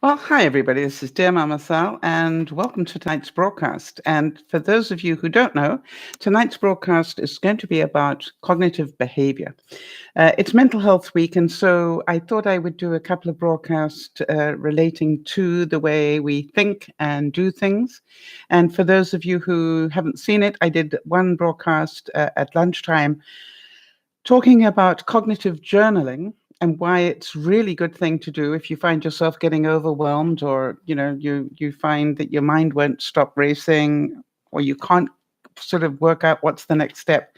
Well, hi, everybody. This is DearMamaSal, and welcome to tonight's broadcast. And for those of you who don't know, tonight's broadcast is going to be about cognitive behavior. It's Mental Health Week, and so I thought I would do a couple of broadcasts relating to the way we think and do things. And for those of you who haven't seen it, I did one broadcast at lunchtime talking about cognitive journaling and why it's really good thing to do if you find yourself getting overwhelmed, or you find that your mind won't stop racing, or you can't sort of work out what's the next step.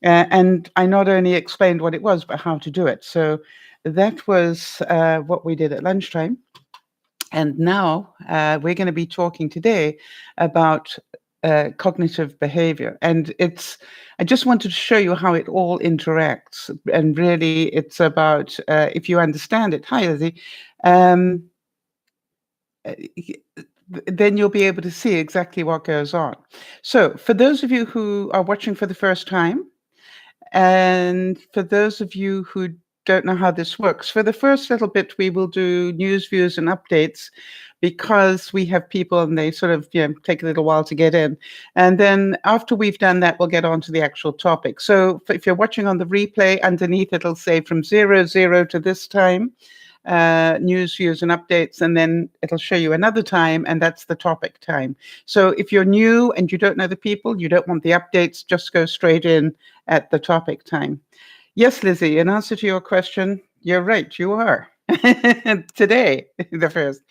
And I not only explained what it was, but how to do it. So that was what we did at lunchtime. And now we're going to be talking today about cognitive behavior. And I just wanted to show you how it all interacts. And really, it's about, if you understand it, hi, Lizzie, um, uh, then you'll be able to see exactly what goes on. So for those of you who are watching for the first time, and for those of you who don't know how this works, for the first little bit, we will do news, views, and updates because we have people and they sort of take a little while to get in. And then after we've done that, we'll get on to the actual topic. So if you're watching on the replay, underneath it'll say from 00 to this time, news, views, and updates, and then it'll show you another time, and that's the topic time. So if you're new and you don't know the people, you don't want the updates, just go straight in at the topic time. Yes, Lizzie, in answer to your question, you're right, you are. Today, the first.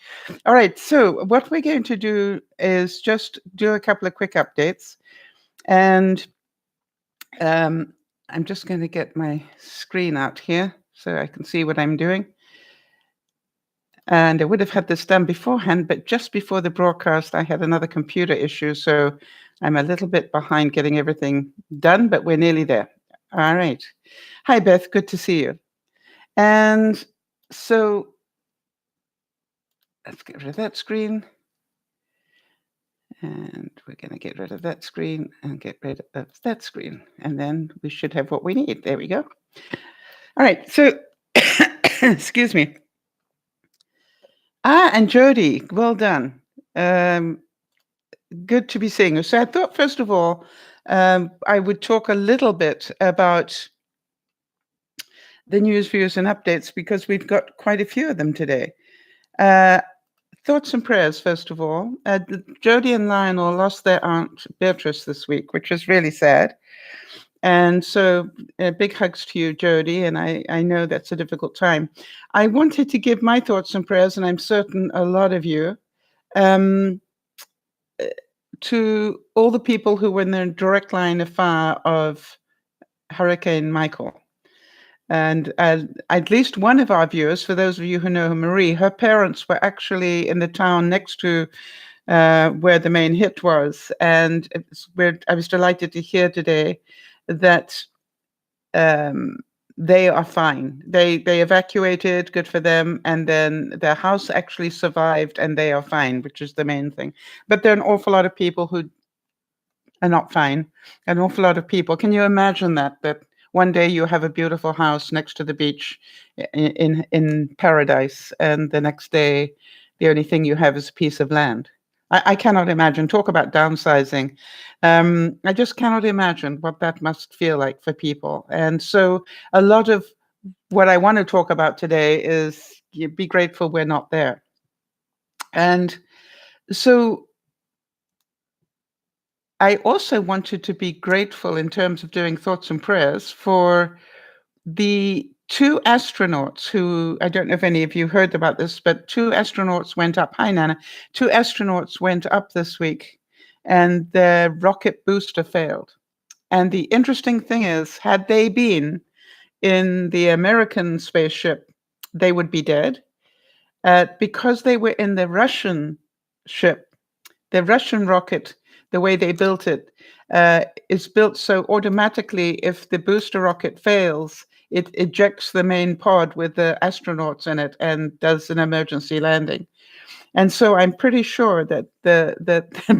All right, so what we're going to do is just do a couple of quick updates. And I'm just going to get my screen out here so I can see what I'm doing. And I would have had this done beforehand, but just before the broadcast, I had another computer issue. So I'm a little bit behind getting everything done, but we're nearly there. All right. Hi, Beth. Good to see you. And so let's get rid of that screen. And we're going to get rid of that screen and get rid of that screen. And then we should have what we need. There we go. All right. So, excuse me. And Jody, well done. Good to be seeing you. So I thought, first of all, I would talk a little bit about the news, views, and updates because we've got quite a few of them today. Thoughts and prayers, first of all. Jody and Lionel lost their aunt Beatrice this week, which is really sad. And so big hugs to you, Jody, and I know that's a difficult time. I wanted to give my thoughts and prayers, and I'm certain a lot of you, to all the people who were in the direct line of fire of Hurricane Michael. And at least one of our viewers, for those of you who know Marie, her parents were actually in the town next to where the main hit was. And I was delighted to hear today that they are fine. They evacuated, good for them, and then their house actually survived, and they are fine, which is the main thing. But there are an awful lot of people who are not fine. An awful lot of people. Can you imagine that one day you have a beautiful house next to the beach in paradise, and the next day the only thing you have is a piece of land? I cannot imagine. Talk about downsizing. I just cannot imagine what that must feel like for people. And so a lot of what I want to talk about today is be grateful we're not there. And so I also wanted to be grateful in terms of doing thoughts and prayers for the two astronauts who, I don't know if any of you heard about this, but two astronauts went up. Hi, Nana. Two astronauts went up this week and their rocket booster failed. And the interesting thing is, had they been in the American spaceship, they would be dead. Because they were in the Russian ship, the Russian rocket, the way they built it, is built so automatically if the booster rocket fails, it ejects the main pod with the astronauts in it and does an emergency landing. And so I'm pretty sure that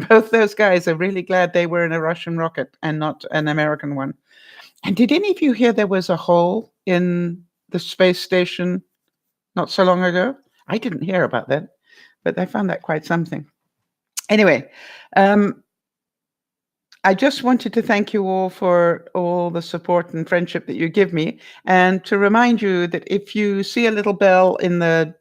both those guys are really glad they were in a Russian rocket and not an American one. And did any of you hear there was a hole in the space station not so long ago? I didn't hear about that. but I found that quite something. Anyway, I just wanted to thank you all for all the support and friendship that you give me, and to remind you that if you see a little bell in the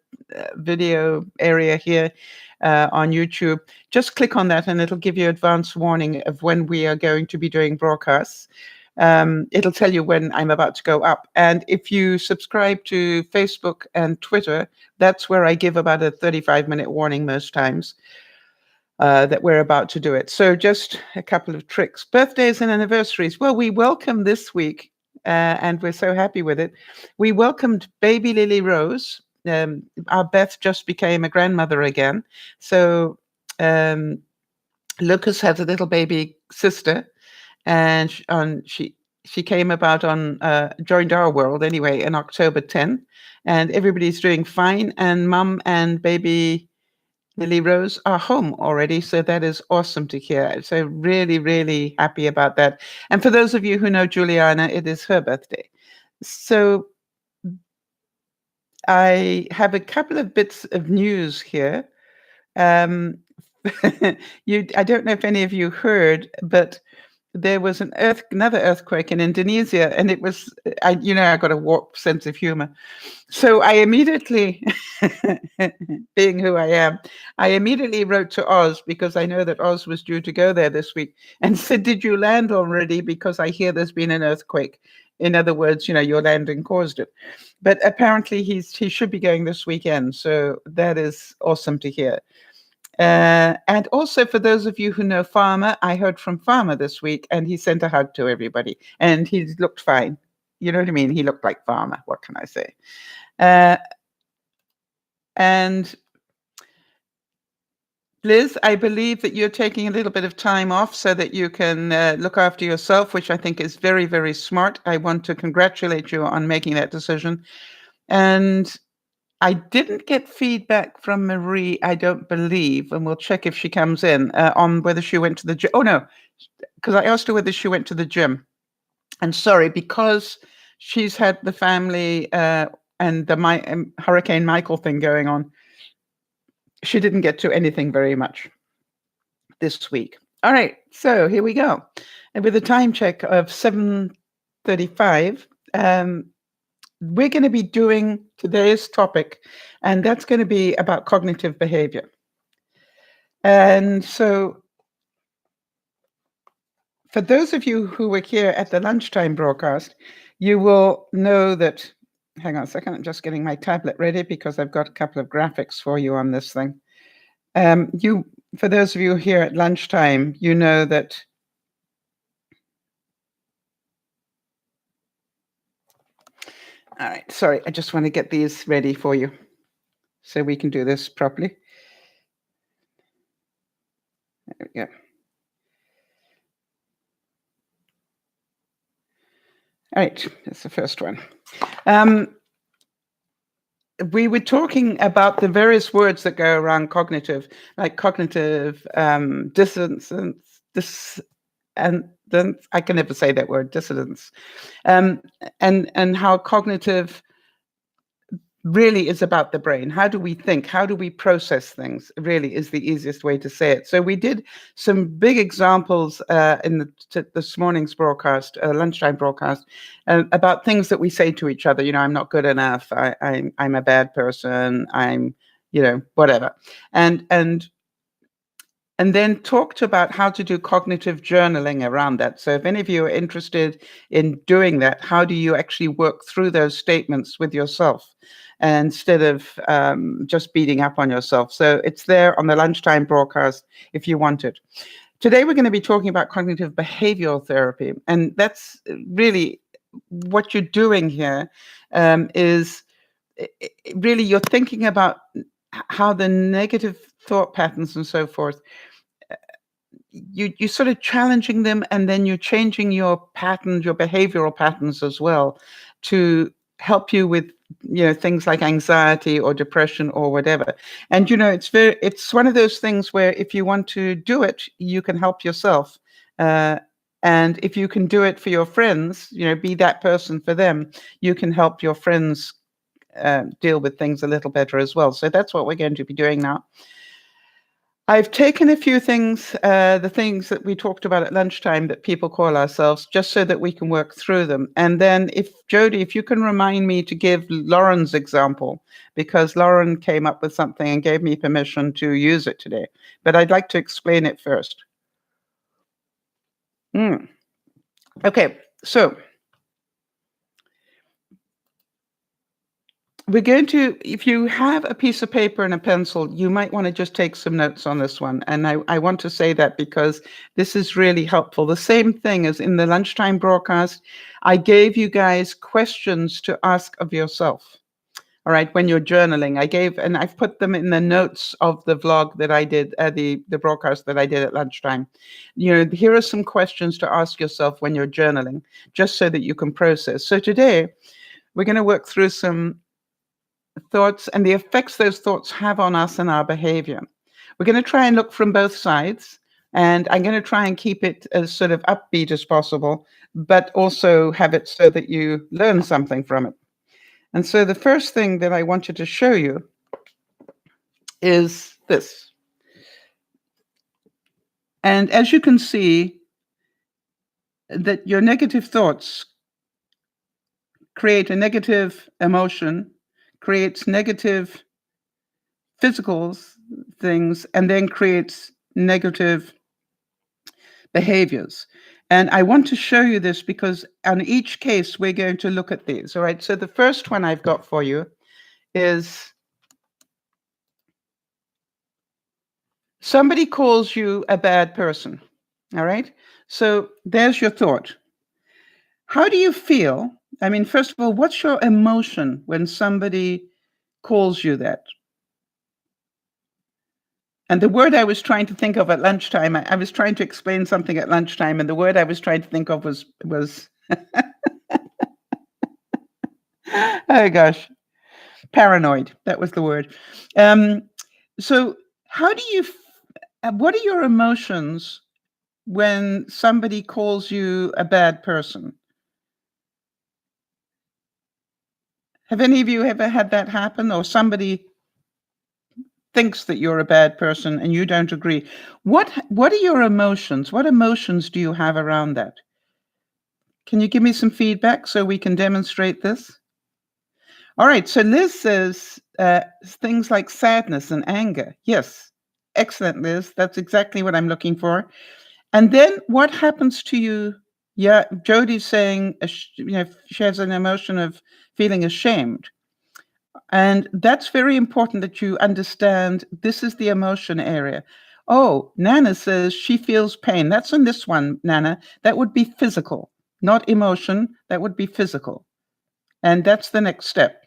video area here on YouTube, just click on that and it'll give you advance warning of when we are going to be doing broadcasts. It'll tell you when I'm about to go up. And if you subscribe to Facebook and Twitter, that's where I give about a 35-minute warning most times. That we're about to do it. So just a couple of tricks. Birthdays and anniversaries. Well, we welcome this week, and we're so happy with it. We welcomed baby Lily Rose. Our Beth just became a grandmother again. So Lucas has a little baby sister, and she came about joined our world anyway in October 10, and everybody's doing fine. And Mum and baby Lily Rose are home already, so that is awesome to hear. So really, really happy about that. And for those of you who know Juliana, it is her birthday. So I have a couple of bits of news here. I don't know if any of you heard, but there was another earthquake in Indonesia, and it was, I got a warped sense of humor. So I immediately, being who I am, I immediately wrote to Oz, because I know that Oz was due to go there this week, and said, "Did you land already? Because I hear there's been an earthquake." In other words, your landing caused it. But apparently he should be going this weekend. So that is awesome to hear. And also, for those of you who know Farmer, I heard from Farmer this week, and he sent a hug to everybody, and he looked fine. You know what I mean? He looked like Farmer. What can I say? And Liz, I believe that you're taking a little bit of time off so that you can look after yourself, which I think is very, very smart. I want to congratulate you on making that decision. And I didn't get feedback from Marie, I don't believe, and we'll check if she comes in, on whether she went to the gym. Oh, no, because I asked her whether she went to the gym. And sorry, because she's had the family and the Hurricane Michael thing going on, she didn't get to anything very much this week. All right, so here we go. And with a time check of 7:35, we're going to be doing today's topic, and that's going to be about cognitive behavior. And so for those of you who were here at the lunchtime broadcast, you will know that, hang on a second, I'm just getting my tablet ready because I've got a couple of graphics for you on this thing. For those of you here at lunchtime, you know that all right, sorry, I just want to get these ready for you so we can do this properly. There we go. All right, that's the first one. We were talking about the various words that go around cognitive, like cognitive dissonance, and then I can never say that word, dissonance, and how cognitive really is about the brain. How do we think? How do we process things? Really is the easiest way to say it. So we did some big examples in this morning's broadcast, lunchtime broadcast, about things that we say to each other. I'm not good enough. I'm a bad person. I'm, whatever. And then talked about how to do cognitive journaling around that. So if any of you are interested in doing that, how do you actually work through those statements with yourself instead of just beating up on yourself? So it's there on the lunchtime broadcast if you want it. Today, we're going to be talking about cognitive behavioral therapy. And that's really what you're doing here, is really you're thinking about how the negative thought patterns and so forth, you sort of challenging them, and then you're changing your patterns, your behavioral patterns as well, to help you with things like anxiety or depression or whatever. And it's one of those things where if you want to do it, you can help yourself, and if you can do it for your friends, be that person for them, you can help your friends deal with things a little better as well. So that's what we're going to be doing now. I've taken a few things, the things that we talked about at lunchtime that people call ourselves, just so that we can work through them. And then if Jody, if you can remind me to give Lauren's example, because Lauren came up with something and gave me permission to use it today. But I'd like to explain it first. Okay, so we're going to, if you have a piece of paper and a pencil, you might want to just take some notes on this one. And I want to say that because this is really helpful. The same thing as in the lunchtime broadcast, I gave you guys questions to ask of yourself. All right, when you're journaling, and I've put them in the notes of the vlog that I did, the broadcast that I did at lunchtime. Here are some questions to ask yourself when you're journaling, just so that you can process. So today, we're going to work through some thoughts and the effects those thoughts have on us and our behavior. We're going to try and look from both sides, and I'm going to try and keep it as sort of upbeat as possible, but also have it so that you learn something from it. And so the first thing that I wanted to show you is this. And as you can see, that your negative thoughts create a negative emotion, creates negative physical things, and then creates negative behaviors. And I want to show you this because on each case, we're going to look at these. All right. So the first one I've got for you is somebody calls you a bad person. All right. So there's your thought. How do you feel? I mean, first of all, what's your emotion when somebody calls you that? And the word I was trying to think of at lunchtime, I was trying to explain something at lunchtime, and the word I was trying to think of was oh gosh, paranoid. That was the word. So how do you, what are your emotions when somebody calls you a bad person? Have any of you ever had that happen, or somebody thinks that you're a bad person and you don't agree? What are your emotions? What emotions do you have around that? Can you give me some feedback so we can demonstrate this? All right, so Liz says things like sadness and anger. Yes, excellent, Liz. That's exactly what I'm looking for. And then what happens to you? Yeah, Jody's saying, she has an emotion of feeling ashamed. And that's very important that you understand this is the emotion area. Oh, Nana says she feels pain. That's on this one, Nana. That would be physical, not emotion. That would be physical. And that's the next step.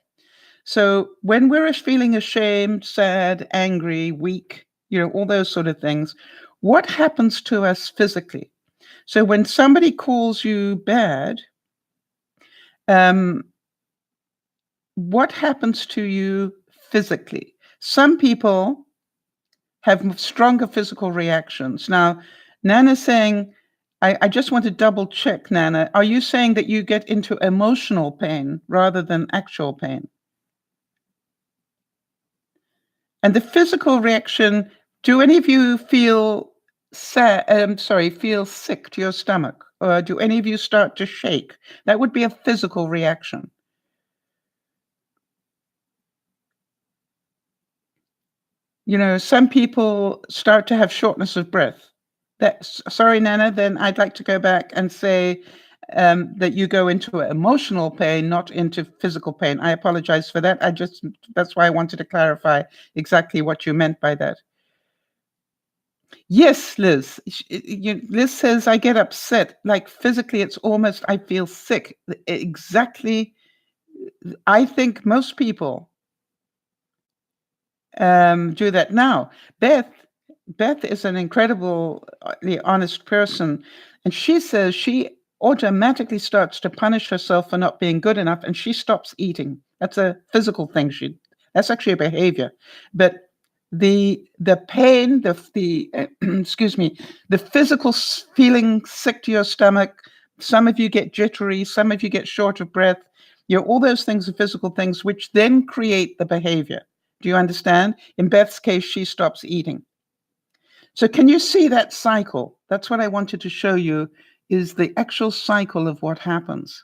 So when we're feeling ashamed, sad, angry, weak, all those sort of things, what happens to us physically? So when somebody calls you bad, what happens to you physically? Some people have stronger physical reactions. Now, Nana's saying, I just want to double check, Nana. Are you saying that you get into emotional pain rather than actual pain? And the physical reaction, do any of you feel feel sick to your stomach? Or do any of you start to shake? That would be a physical reaction. Some people start to have shortness of breath. Sorry, Nana, then I'd like to go back and say that you go into emotional pain, not into physical pain. I apologize for that. That's why I wanted to clarify exactly what you meant by that. Yes, Liz. Liz says, I get upset. Like physically, it's almost, I feel sick. Exactly. I think most people do that. Now, Beth is an incredibly honest person, and she says she automatically starts to punish herself for not being good enough, and she stops eating. That's a physical thing. That's actually a behavior. But the pain, the excuse me, the physical feeling sick to your stomach. Some of you get jittery. Some of you get short of breath. All those things are physical things which then create the behavior. Do you understand? In Beth's case, she stops eating. So can you see that cycle? That's what I wanted to show you, is the actual cycle of what happens.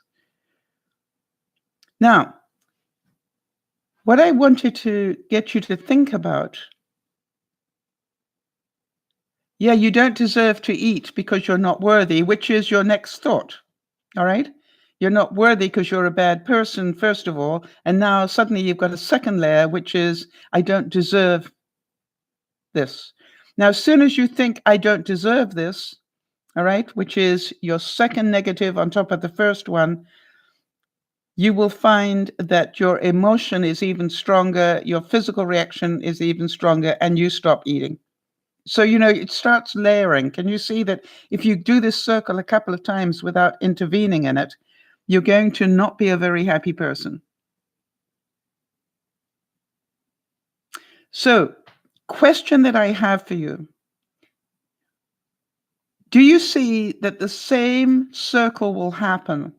Now, what I wanted to get you to think about, you don't deserve to eat because you're not worthy, which is your next thought. All right? You're not worthy because you're a bad person, first of all. And now suddenly you've got a second layer, which is, I don't deserve this. Now, as soon as you think, I don't deserve this, all right, which is your second negative on top of the first one, you will find that your emotion is even stronger, your physical reaction is even stronger, and you stop eating. So, it starts layering. Can you see that if you do this circle a couple of times without intervening in it, you're going to not be a very happy person? So, question that I have for you. Do you see that the same circle will happen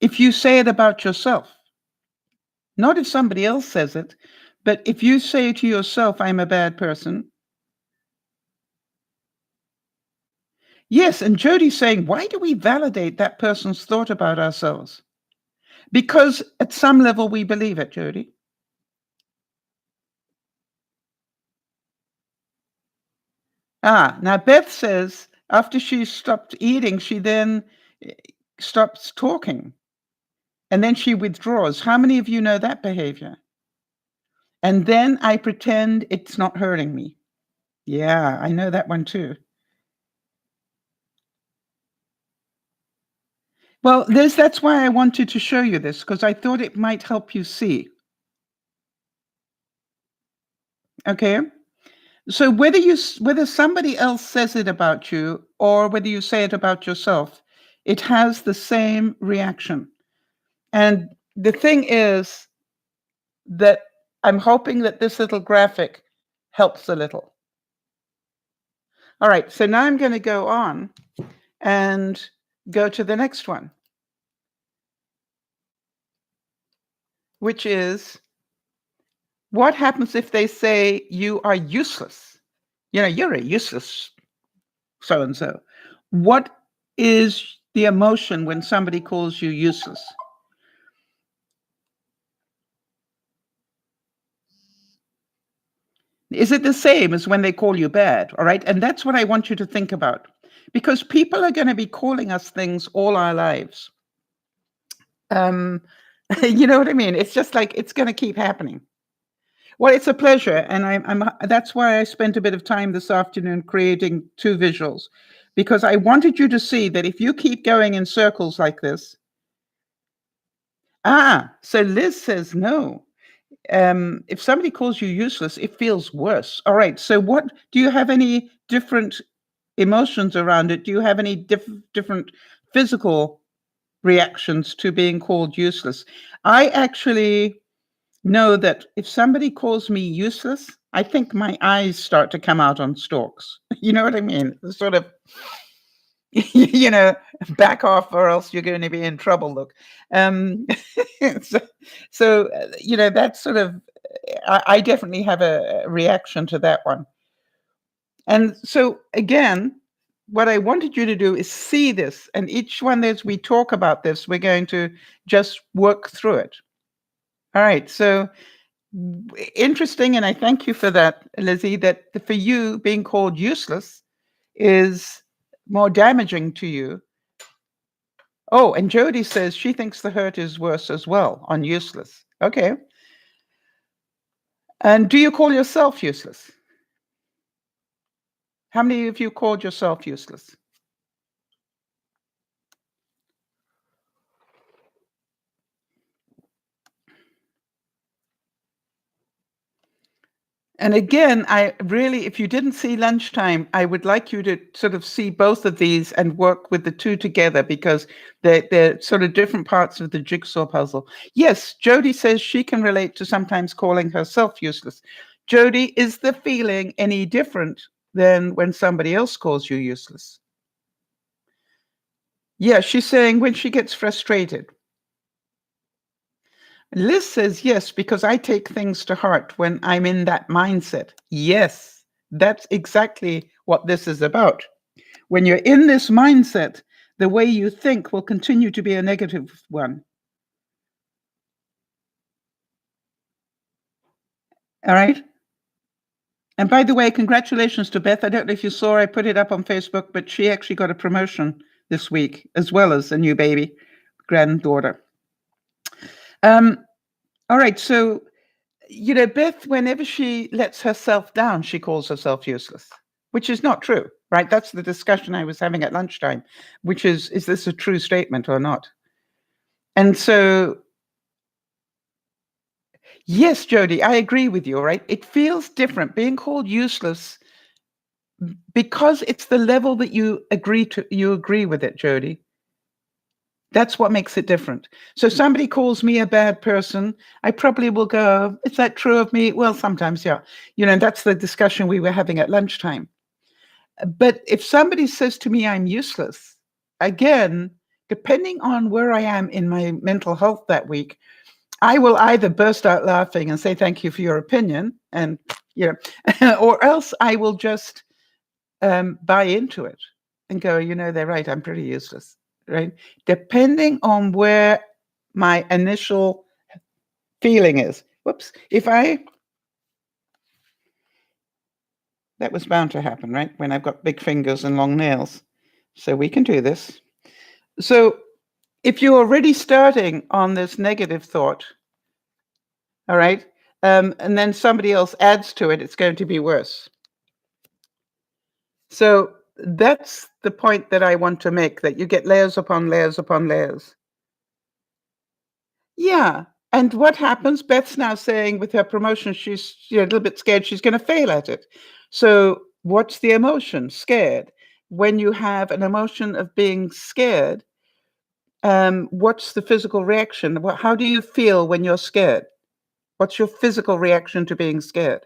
if you say it about yourself? Not if somebody else says it, but if you say to yourself, I'm a bad person. Yes, and Jody's saying, why do we validate that person's thought about ourselves? Because at some level we believe it, Jody. Now Beth says after she stopped eating, she then stops talking. And then she withdraws. How many of you know that behavior? And then I pretend it's not hurting me. Yeah, I know that one too. Well, that's why I wanted to show you this, because I thought it might help you see. Okay? So whether somebody else says it about you or whether you say it about yourself, it has the same reaction. And the thing is that I'm hoping that this little graphic helps a little. All right, so now I'm going to go on and go to the next one, which is, what happens if they say you are useless? You're a useless so-and-so. What is the emotion when somebody calls you useless? Is it the same as when they call you bad? All right. And that's what I want you to think about, because people are going to be calling us things all our lives. You know what I mean? It's just like, it's going to keep happening. Well, it's a pleasure. And that's why I spent a bit of time this afternoon creating 2 visuals, because I wanted you to see that if you keep going in circles like this. So Liz says no. If somebody calls you useless, it feels worse. All right. So do you have any different emotions around it? Do you have any different physical reactions to being called useless? I actually know that if somebody calls me useless, I think my eyes start to come out on stalks. You know what I mean? Sort of, back off or else you're going to be in trouble. Look. So that's sort of, I definitely have a reaction to that one. And so again, what I wanted you to do is see this, and each one as we talk about this, we're going to just work through it. All right. So interesting, and I thank you for that, Lizzie, that for you being called useless is more damaging to you. Oh, and Jody says she thinks the hurt is worse as well on useless. Okay. And do you call yourself useless? How many of you called yourself useless? And again, I really, if you didn't see lunchtime, I would like you to sort of see both of these and work with the 2 together, because they're sort of different parts of the jigsaw puzzle. Yes, Jody says she can relate to sometimes calling herself useless. Jody, is the feeling any different than when somebody else calls you useless? Yeah, she's saying when she gets frustrated. Liz says yes, because I take things to heart when I'm in that mindset. Yes, that's exactly what this is about. When you're in this mindset, the way you think will continue to be a negative one. All right. And by the way, congratulations to Beth. I don't know if you saw, I put it up on Facebook, but she actually got a promotion this week, as well as a new baby, granddaughter. All right. So, Beth, whenever she lets herself down, she calls herself useless, which is not true, right? That's the discussion I was having at lunchtime, which is this a true statement or not? And so, yes, Jody, I agree with you, right? It feels different being called useless because it's the level that you agree with it, Jody. That's what makes it different. So somebody calls me a bad person, I probably will go, is that true of me? Well, sometimes, yeah. That's the discussion we were having at lunchtime. But if somebody says to me I'm useless, again, depending on where I am in my mental health that week, I will either burst out laughing and say thank you for your opinion, and or else I will just buy into it and go, they're right, I'm pretty useless, right? Depending on where my initial feeling is. Whoops. That was bound to happen, right? When I've got big fingers and long nails. So we can do this. So if you're already starting on this negative thought, all right, and then somebody else adds to it, it's going to be worse. So that's the point that I want to make, that you get layers upon layers upon layers. Yeah. And what happens? Beth's now saying with her promotion, she's a little bit scared she's going to fail at it. So what's the emotion? Scared. When you have an emotion of being scared, what's the physical reaction? How do you feel when you're scared? What's your physical reaction to being scared?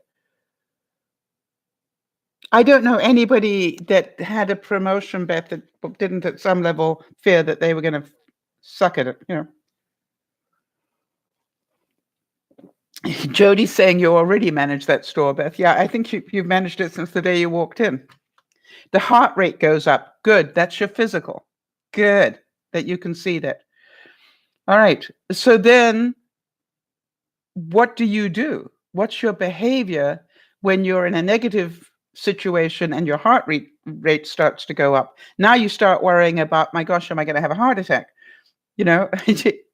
I don't know anybody that had a promotion, Beth, that didn't at some level fear that they were going to suck at it. Jody's saying you already managed that store, Beth. Yeah, I think you've managed it since the day you walked in. The heart rate goes up. Good. That's your physical. Good that you can see that. All right. So then what do you do? What's your behavior when you're in a negative situation and your heart rate starts to go up? Now you start worrying about, my gosh, am I going to have a heart attack?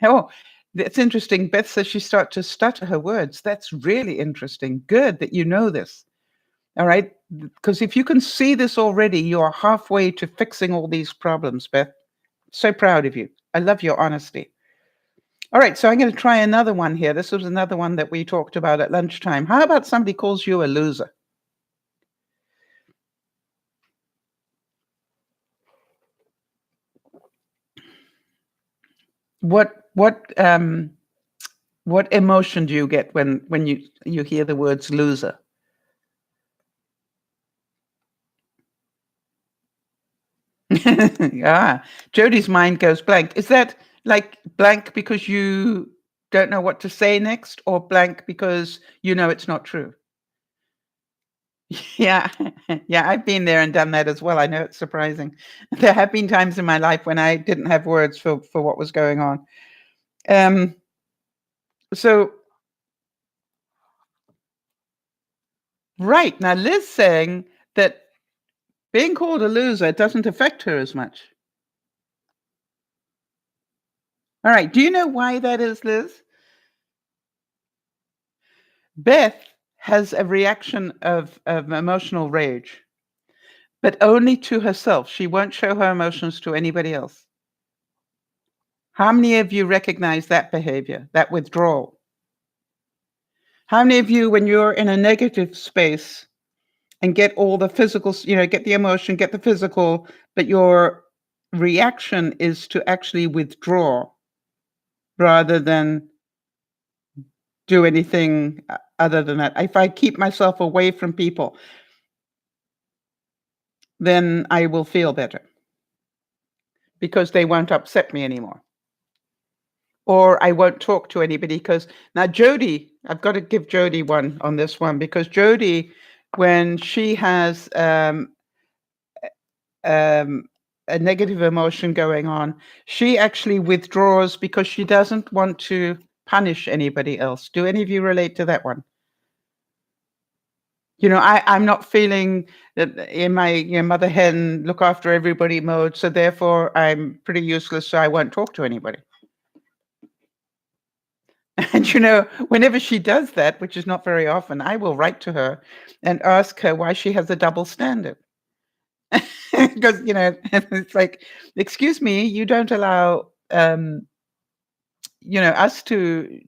Oh, that's interesting. Beth says she starts to stutter her words. That's really interesting. Good that you know this. All right. Because if you can see this already, you are halfway to fixing all these problems, Beth. So proud of you. I love your honesty. All right. So I'm going to try another one here. This was another one that we talked about at lunchtime. How about somebody calls you a loser? What emotion do you get when you hear the words loser? Ah, Jody's mind goes blank. Is that like blank because you don't know what to say next, or blank because it's not true? Yeah, yeah, I've been there and done that as well. I know it's surprising. There have been times in my life when I didn't have words for what was going on. Um, so right now, Liz saying that being called a loser doesn't affect her as much. All right, do you know why that is, Liz? Beth has a reaction of emotional rage, but only to herself. She won't show her emotions to anybody else. How many of you recognize that behavior, that withdrawal? How many of you, when you're in a negative space and get all the physical, get the emotion, get the physical, but your reaction is to actually withdraw rather than do anything other than that? If I keep myself away from people, then I will feel better because they won't upset me anymore. or I won't talk to anybody. Because now Jody, I've got to give Jody one on this one, because Jody, when she has a negative emotion going on, she actually withdraws because she doesn't want to punish anybody else. Do any of you relate to that one? I'm not feeling that in my mother hen look after everybody mode, so therefore I'm pretty useless, so I won't talk to anybody. And whenever she does that, which is not very often, I will write to her and ask her why she has a double standard. Because it's like, excuse me, you don't allow us to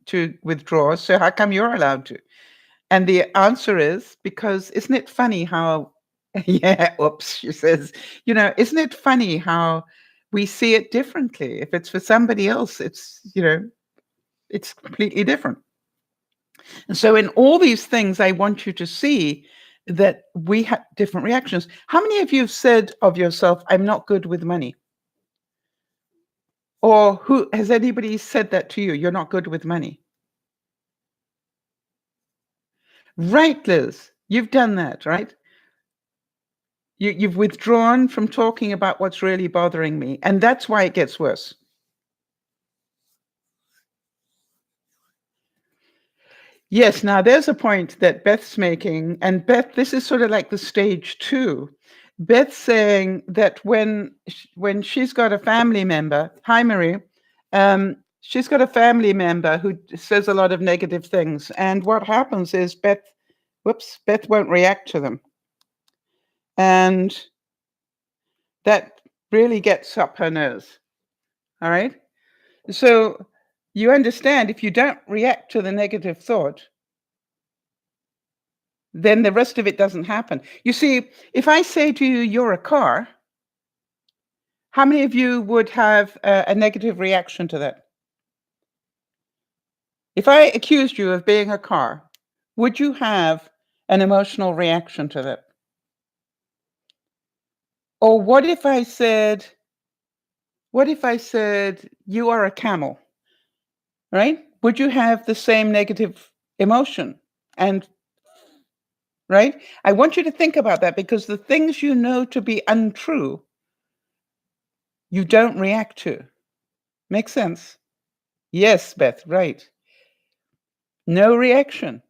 withdraw, so how come you're allowed to? And the answer is, because isn't it funny how yeah, oops, she says, isn't it funny how we see it differently? If it's for somebody else, it's completely different. And so in all these things, I want you to see that we have different reactions. How many of you have said of yourself, I'm not good with money? Or who has anybody said that to you? You're not good with money. Right, Liz, you've done that, right? You've withdrawn from talking about what's really bothering me, and that's why it gets worse. Yes, now there's a point that Beth's making, and Beth, this is sort of like the stage 2. Beth's saying that when she's got a family member, hi Marie, she's got a family member who says a lot of negative things, and what happens is Beth won't react to them. And that really gets up her nose. All right? So you understand, if you don't react to the negative thought, then the rest of it doesn't happen. You see, if I say to you, you're a car, how many of you would have a negative reaction to that? If I accused you of being a car, would you have an emotional reaction to that? Or what if I said, you are a camel, right? Would you have the same negative emotion? And right? I want you to think about that, because the things you know to be untrue, you don't react to. Make sense? Yes, Beth, right. No reaction.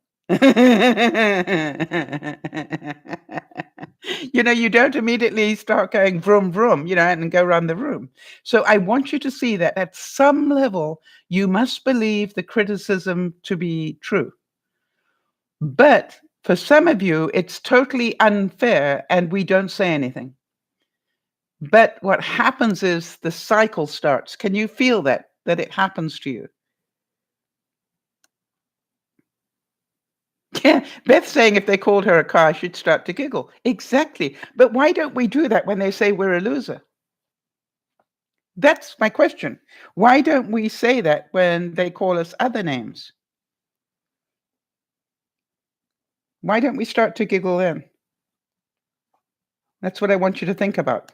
You don't immediately start going vroom, vroom, and go around the room. So I want you to see that at some level, you must believe the criticism to be true. But for some of you, it's totally unfair and we don't say anything. But what happens is the cycle starts. Can you feel that it happens to you? Yeah, Beth's saying if they called her a car, she'd start to giggle. Exactly. But why don't we do that when they say we're a loser? That's my question. Why don't we say that when they call us other names? Why don't we start to giggle then? That's what I want you to think about.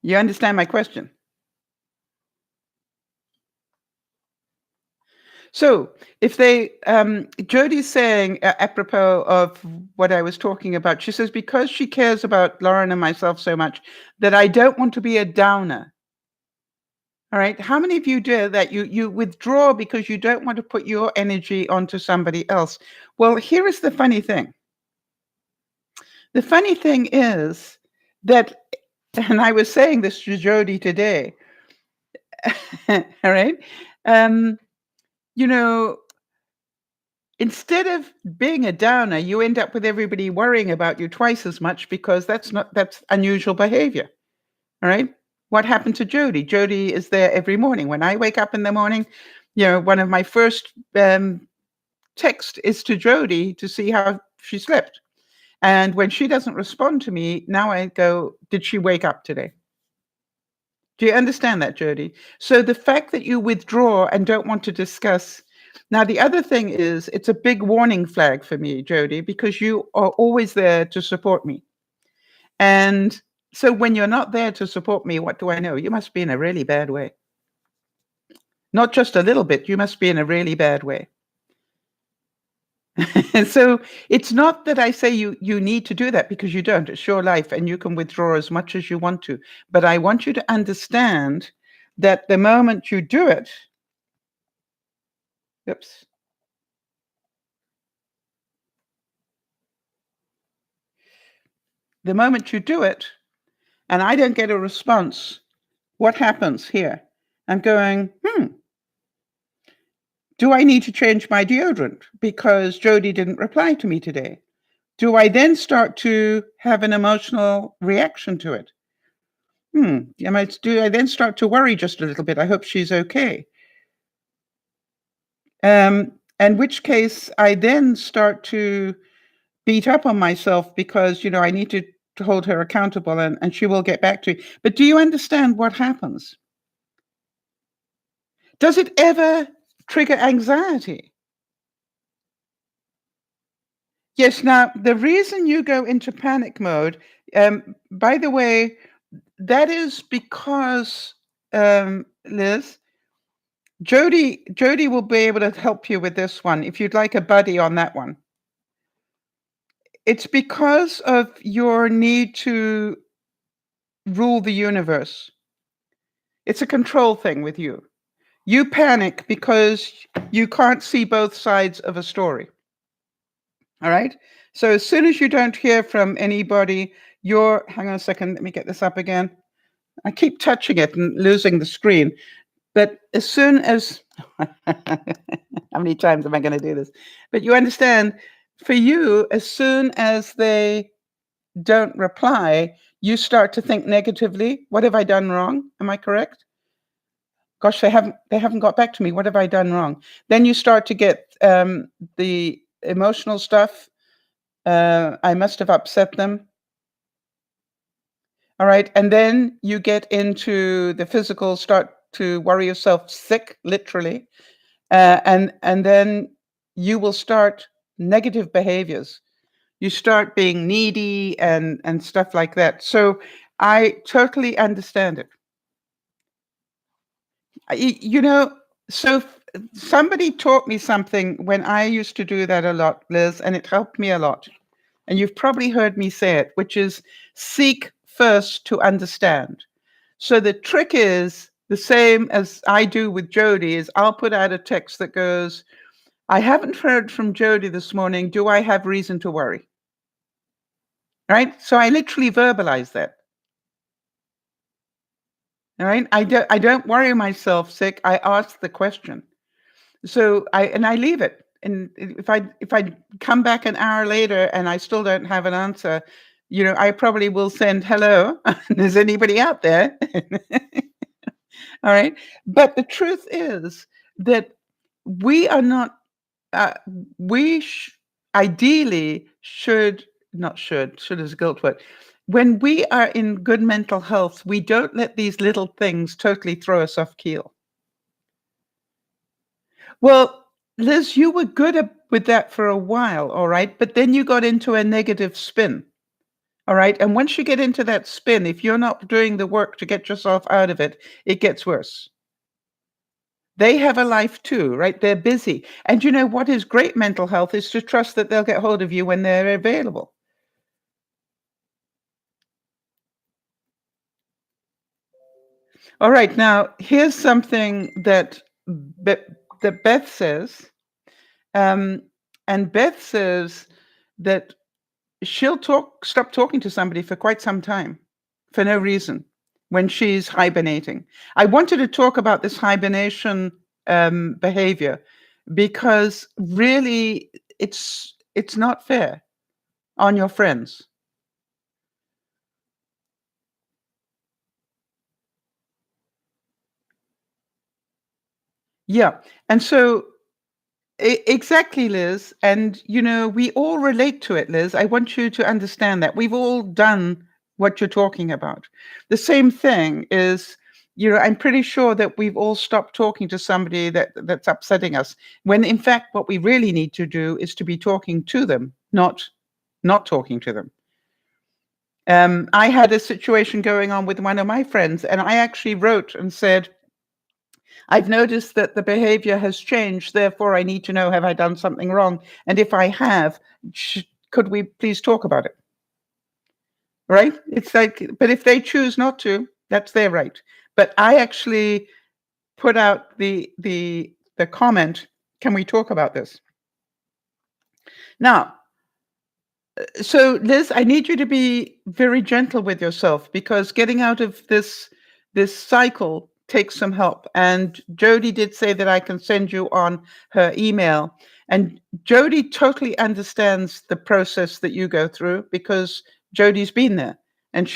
You understand my question? So if they, Jodie's saying, apropos of what I was talking about, she says, because she cares about Lauren and myself so much, that I don't want to be a downer. All right. How many of you do that? You withdraw because you don't want to put your energy onto somebody else. Well, here is the funny thing. The funny thing is that, and I was saying this to Jodie today, all right? Instead of being a downer, you end up with everybody worrying about you twice as much, because that's unusual behavior. All right. What happened to Jodie? Jodie is there every morning. When I wake up in the morning, one of my first text is to Jodie to see how she slept. And when she doesn't respond to me, now I go, did she wake up today? Do you understand that, Jodie? So the fact that you withdraw and don't want to discuss. Now, the other thing is, it's a big warning flag for me, Jodie, because you are always there to support me. And So when you're not there to support me, what do I know? You must be in a really bad way. Not just a little bit, you must be in a really bad way. And so it's not that I say you need to do that, because you don't. It's your life and you can withdraw as much as you want to. But I want you to understand that the moment you do it, oops, the moment you do it and I don't get a response, what happens here? I'm going, do I need to change my deodorant because Jody didn't reply to me today? Do I then start to have an emotional reaction to it? Do I then start to worry just a little bit? I hope she's okay. In which case, I then start to beat up on myself because, I need to hold her accountable, and she will get back to me. But do you understand what happens? Does it ever trigger anxiety? Yes. Now, the reason you go into panic mode, by the way, that is because, Liz, Jody will be able to help you with this one if you'd like a buddy on that one. It's because of your need to rule the universe. It's a control thing with you. You panic because you can't see both sides of a story. All right? So as soon as you don't hear from anybody, hang on a second, let me get this up again. I keep touching it and losing the screen. But as soon as, how many times am I going to do this? But you understand, for you, as soon as they don't reply, you start to think negatively. What have I done wrong? Am I correct? Gosh, they haven't got back to me. What have I done wrong? Then you start to get the emotional stuff. I must have upset them. All right. And then you get into the physical, start to worry yourself sick, literally. And then you will start negative behaviors. You start being needy and stuff like that. So I totally understand it. So somebody taught me something when I used to do that a lot, Liz, and it helped me a lot. And you've probably heard me say it, which is seek first to understand. So the trick is the same as I do with Jody, is I'll put out a text that goes, I haven't heard from Jody this morning. Do I have reason to worry? Right? So I literally verbalize that. All right. I don't worry myself sick. I ask the question. So I leave it. And if I come back an hour later and I still don't have an answer, I probably will send hello. Is anybody out there? All right. But the truth is that we are not, we ideally should, not should is a guilt word. When we are in good mental health, we don't let these little things totally throw us off keel. Well, Liz, you were good with that for a while, all right? But then you got into a negative spin, all right? And once you get into that spin, if you're not doing the work to get yourself out of it, it gets worse. They have a life too, right? They're busy. And what is great mental health is to trust that they'll get hold of you when they're available. All right, now here's something that Beth says. And Beth says that she'll stop talking to somebody for quite some time for no reason when she's hibernating. I wanted to talk about this hibernation behavior because really it's not fair on your friends. Yeah. And so exactly, Liz. And, we all relate to it, Liz. I want you to understand that we've all done what you're talking about. The same thing is, I'm pretty sure that we've all stopped talking to somebody that's upsetting us, when in fact, what we really need to do is to be talking to them, not talking to them. I had a situation going on with one of my friends, and I actually wrote and said, I've noticed that the behavior has changed. Therefore, I need to know, have I done something wrong? And if I have, could we please talk about it? Right? It's like, but if they choose not to, that's their right. But I actually put out the comment, can we talk about this? Now, so Liz, I need you to be very gentle with yourself, because getting out of this cycle takes some help. And Jody did say that I can send you on her email. And Jody totally understands the process that you go through, because Jody's been there. And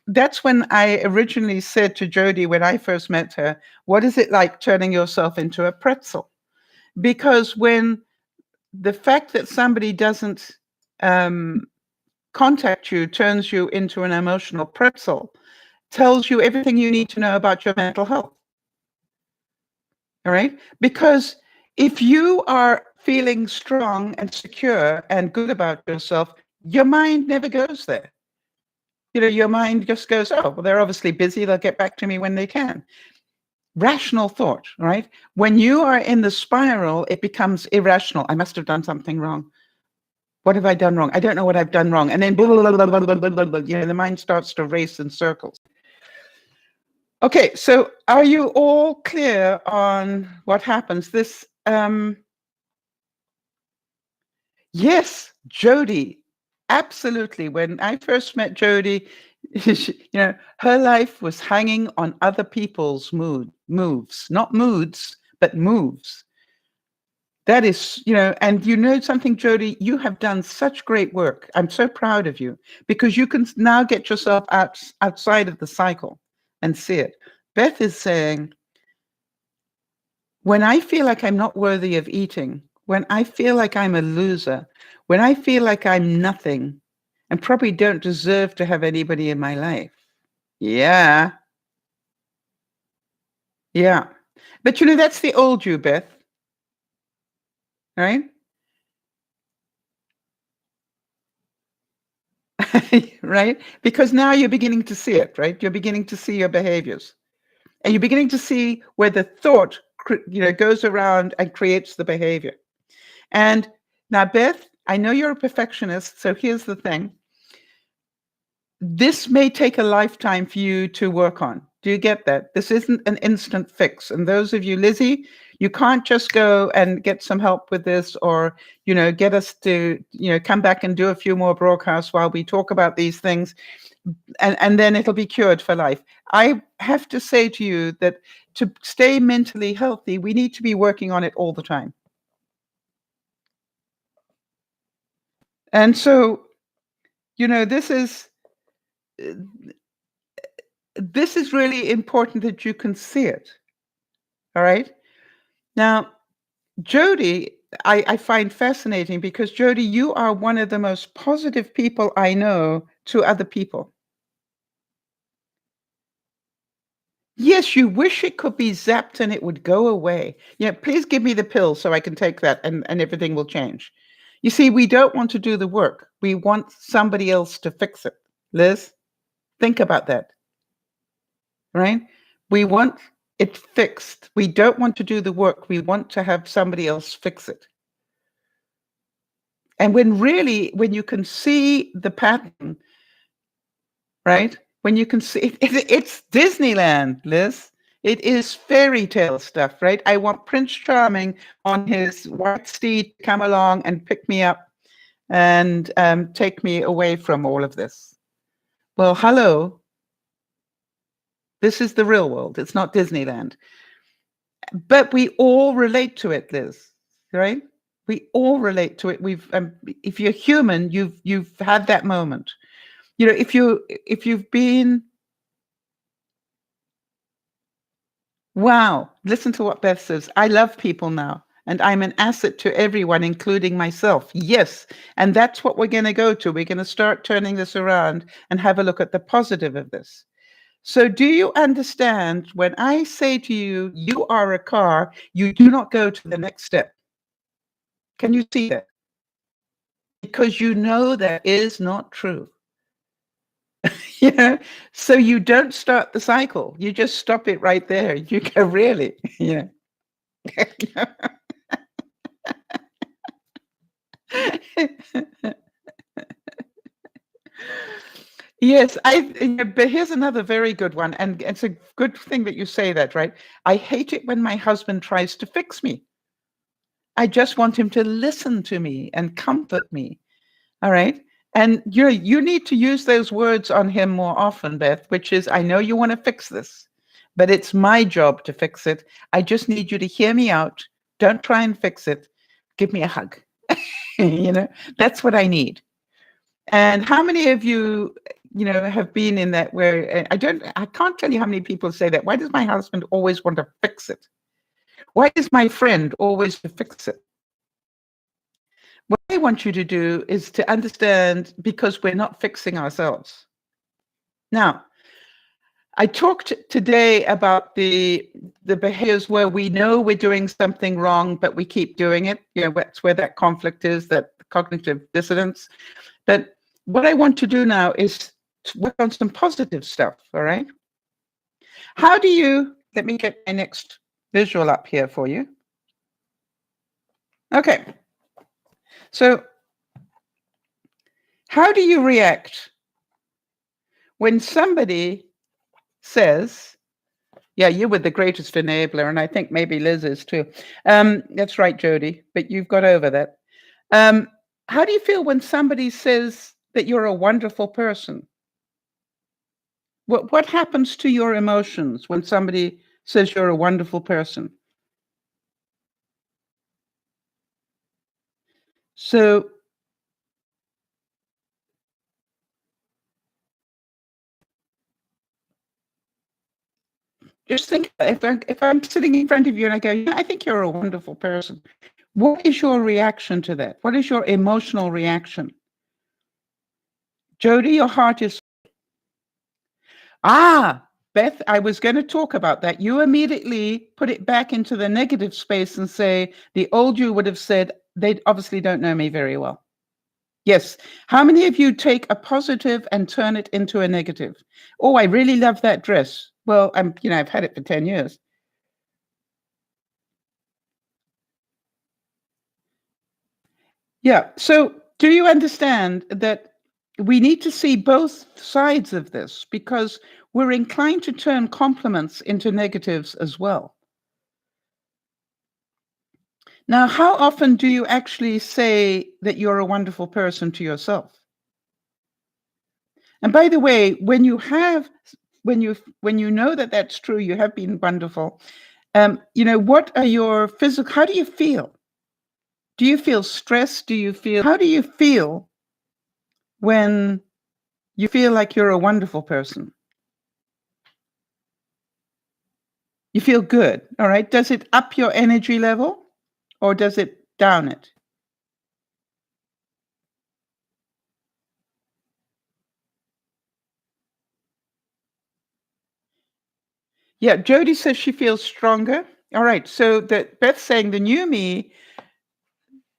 that's when I originally said to Jody, when I first met her, what is it like turning yourself into a pretzel? Because when the fact that somebody doesn't contact you turns you into an emotional pretzel, tells you everything you need to know about your mental health. All right? Because if you are feeling strong and secure and good about yourself, your mind never goes there. Your mind just goes, oh, well, they're obviously busy. They'll get back to me when they can. Rational thought, right? When you are in the spiral, it becomes irrational. I must have done something wrong. What have I done wrong? I don't know what I've done wrong. And then blah, blah, blah, blah, blah, blah, blah, blah, the mind starts to race in circles. Okay, so are you all clear on what happens? Yes, Jody, absolutely. When I first met Jody, her life was hanging on other people's moves, not moods, but moves. That is, and something, Jody, you have done such great work. I'm so proud of you, because you can now get yourself outside of the cycle and see it. Beth is saying, when I feel like I'm not worthy of eating, when I feel like I'm a loser, when I feel like I'm nothing and probably don't deserve to have anybody in my life. Yeah. Yeah. But that's the old you, Beth. Right? Right? Because now you're beginning to see it, right? You're beginning to see your behaviors. And you're beginning to see where the thought, goes around and creates the behavior. And now, Beth, I know you're a perfectionist, so here's the thing. This may take a lifetime for you to work on. Do you get that? This isn't an instant fix. And those of you, Lizzie, you can't just go and get some help with this, or, get us to, come back and do a few more broadcasts while we talk about these things. And then it'll be cured for life. I have to say to you that to stay mentally healthy, we need to be working on it all the time. And so, this is really important that you can see it. All right. Now, Jody, I find fascinating, because Jody, you are one of the most positive people I know to other people. Yes, you wish it could be zapped and it would go away. Yeah, please give me the pill so I can take that, and everything will change. You see, we don't want to do the work. We want somebody else to fix it. Liz, think about that. Right? We want it fixed. We don't want to do the work. We want to have somebody else fix it. And when you can see the pattern, right? When you can see it's Disneyland, Liz. It is fairy tale stuff, right? I want Prince Charming on his white steed to come along and pick me up and take me away from all of this. Well, hello. This is the real world. It's not Disneyland. But we all relate to it, Liz, right? We all relate to it. If you're human, you've had that moment. If you've been, wow, listen to what Beth says. I love people now, and I'm an asset to everyone, including myself. Yes, and that's what we're going to go to. We're going to start turning this around and have a look at the positive of this. So do you understand when I say to you, you are a car, you do not go to the next step? Can you see that? Because that is not true. You know, so you don't start the cycle. You just stop it right there. You go, really? You know. Yes, yeah, but here's another very good one, and it's a good thing that you say that, right? I hate it when my husband tries to fix me. I just want him to listen to me and comfort me. All right. And you need to use those words on him more often, Beth, which is, I know you want to fix this, but it's my job to fix it. I just need you to hear me out. Don't try and fix it. Give me a hug. You know, that's what I need. And how many of you, have been in that where I can't tell you how many people say that. Why does my husband always want to fix it? Why does my friend always to fix it? What I want you to do is to understand, because we're not fixing ourselves. Now, I talked today about the behaviors where we know we're doing something wrong, but we keep doing it. That's where that conflict is, that cognitive dissonance. But what I want to do now is to work on some positive stuff, all right? Let me get my next visual up here for you. Okay. So how do you react when somebody says, yeah, you were the greatest enabler, and I think maybe Liz is too. That's right, Jody, but you've got over that. How do you feel when somebody says that you're a wonderful person? What happens to your emotions when somebody says you're a wonderful person? So just think, if I'm sitting in front of you and I go, yeah, I think you're a wonderful person. What is your reaction to that? What is your emotional reaction? Jody, your heart is, Beth, I was going to talk about that. You immediately put it back into the negative space and say, the old you would have said, they obviously don't know me very well. Yes. How many of you take a positive and turn it into a negative? Oh, I really love that dress. Well, I've had it for 10 years. Yeah. So do you understand that we need to see both sides of this, because we're inclined to turn compliments into negatives as well. Now, how often do you actually say that you're a wonderful person to yourself? And by the way, when you know that that's true, you have been wonderful. What are your physical? How do you feel? Do you feel stressed? How do you feel when you feel like you're a wonderful person? You feel good, all right? Does it up your energy level or does it down it? Yeah, Jody says she feels stronger. All right, so that Beth's saying the new me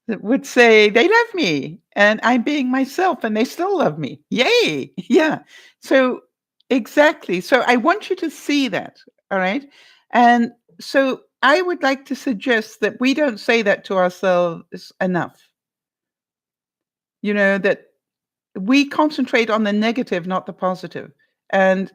that would say they love me and I'm being myself and they still love me. Yay! Yeah. So exactly. So I want you to see that. All right. And so I would like to suggest that we don't say that to ourselves enough. That we concentrate on the negative, not the positive. And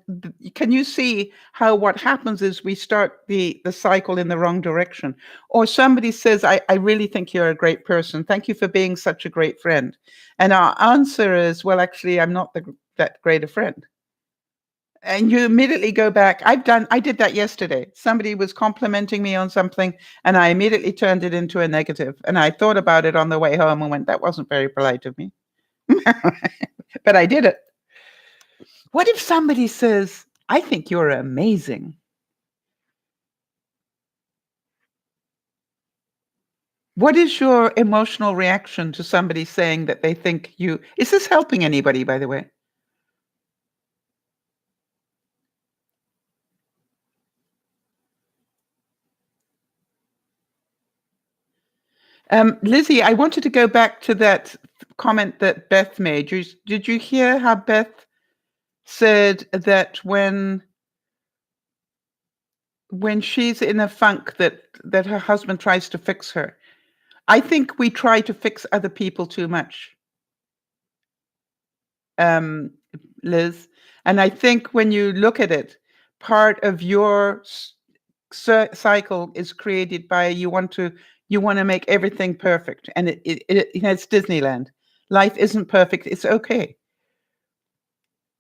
can you see how what happens is we start the cycle in the wrong direction? Or somebody says, I really think you're a great person. Thank you for being such a great friend. And our answer is, well, actually, I'm not that great a friend. And you immediately go back. I did that yesterday. Somebody was complimenting me on something, and I immediately turned it into a negative. And I thought about it on the way home and went, that wasn't very polite of me. But I did it. What if somebody says, I think you're amazing? What is your emotional reaction to somebody saying that they think you? Is this helping anybody, by the way? Lizzie, I wanted to go back to that comment that Beth made. Did you hear how Beth said that when she's in a funk that her husband tries to fix her. I think we try to fix other people too much, um, Liz. And I think when you look at it, part of your cycle is created by you want to make everything perfect, and it's Disneyland. Life isn't perfect. It's okay.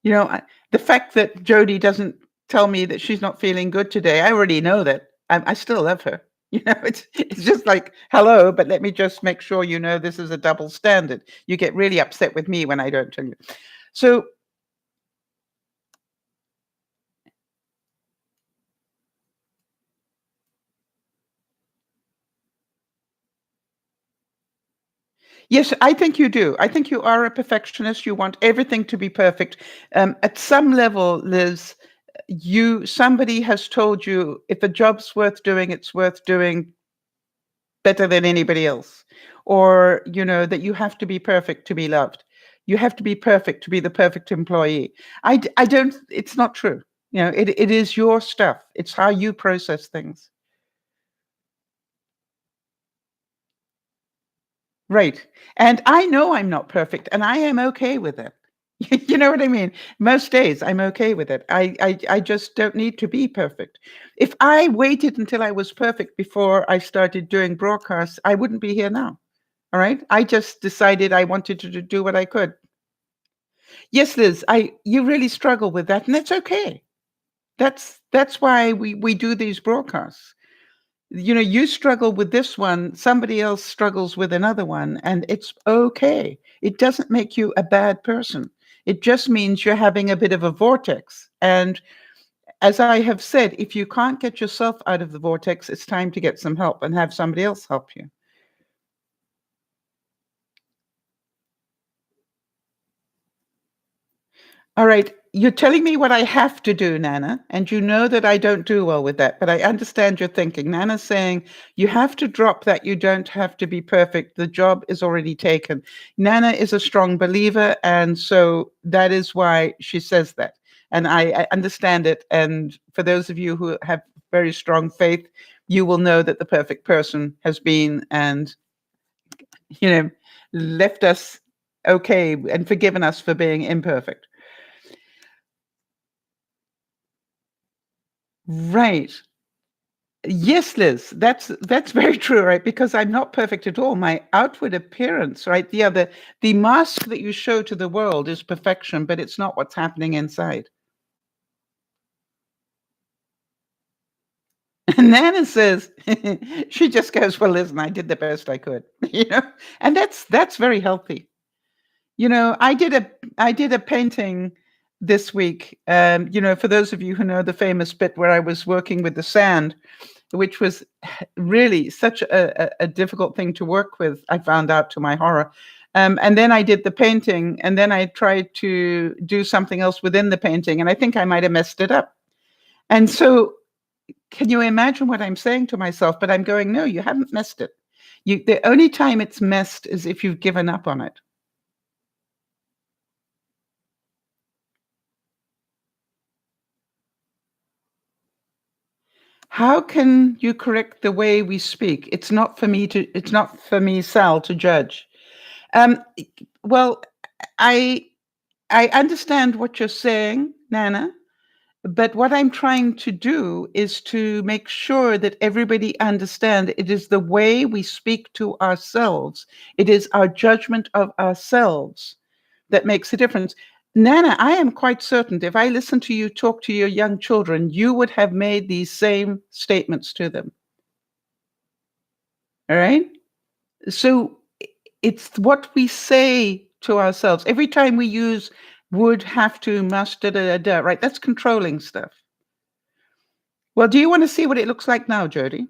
The fact that Jody doesn't tell me that she's not feeling good today, I already know that. I still love her. It's just like, hello, but let me just make sure this is a double standard. You get really upset with me when I don't tell you. So yes, I think you do. I think you are a perfectionist. You want everything to be perfect. At some level, Liz, somebody has told you if a job's worth doing, it's worth doing better than anybody else, or that you have to be perfect to be loved. You have to be perfect to be the perfect employee. I don't. It's not true. It is your stuff. It's how you process things. Right. And I know I'm not perfect, and I am okay with it. You know what I mean? Most days I'm okay with it. I just don't need to be perfect. If I waited until I was perfect before I started doing broadcasts, I wouldn't be here now. All right? I just decided I wanted to do what I could. Yes, Liz, you really struggle with that, and that's okay. That's why we do these broadcasts. You struggle with this one, somebody else struggles with another one, and it's okay. It doesn't make you a bad person. It just means you're having a bit of a vortex. And as I have said, if you can't get yourself out of the vortex, it's time to get some help and have somebody else help you. All right. You're telling me what I have to do, Nana, and you know that I don't do well with that, but I understand your thinking. Nana's saying you have to drop that. You don't have to be perfect. The job is already taken. Nana is a strong believer, and so that is why she says that. And I understand it. And for those of you who have very strong faith, you will know that the perfect person has been and, you know, left us okay and forgiven us for being imperfect. Right. Yes, Liz, that's very true, right? Because I'm not perfect at all. My outward appearance, right? Yeah, the mask that you show to the world is perfection, but it's not what's happening inside. And Nana says, she just goes, "Well, listen, I did the best I could," and that's very healthy. I did a painting this week. For those of you who know the famous bit where I was working with the sand, which was really such a difficult thing to work with, I found out to my horror. And then I did the painting, and then I tried to do something else within the painting, and I think I might have messed it up. And so, can you imagine what I'm saying to myself? But I'm going, no, you haven't messed it. The only time it's messed is if you've given up on it. How can you correct the way we speak? It's not for me, Sal, to judge. Um, well, I I understand what you're saying, Nana, but what I'm trying to do is to make sure that everybody understands it is the way we speak to ourselves. It is our judgment of ourselves that makes a difference. Nana, I am quite certain if I listen to you talk to your young children, you would have made these same statements to them. All right? So it's what we say to ourselves. Every time we use would, have to, must, da, da, da, da, right? That's controlling stuff. Well, do you want to see what it looks like now, Jody?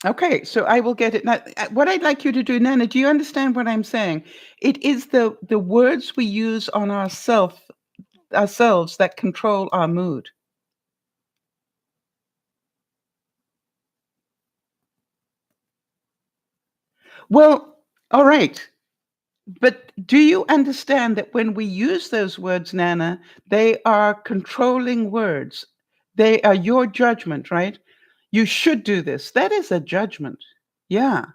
Okay, so I will get it now. What I'd like you to do, Nana, do you understand what I'm saying? It is the words we use on ourselves that control our mood. Well, all right. But do you understand that when we use those words, Nana, they are controlling words? They are your judgment, right? You should do this. That is a judgment. Yeah.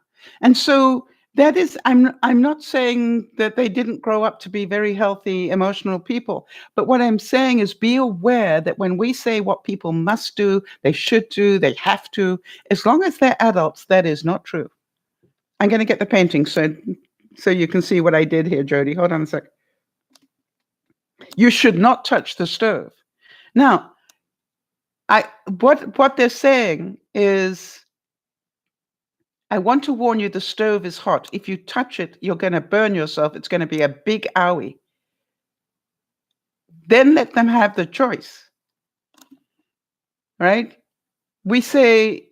And so that is, I'm not saying that they didn't grow up to be very healthy, emotional people. But what I'm saying is be aware that when we say what people must do, they should do, they have to, as long as they're adults, that is not true. I'm going to get the painting so you can see what I did here, Jody. Hold on a sec. You should not touch the stove. Now, what they're saying is, I want to warn you, the stove is hot. If you touch it, you're going to burn yourself. It's going to be a big owie. Then let them have the choice, right? We say,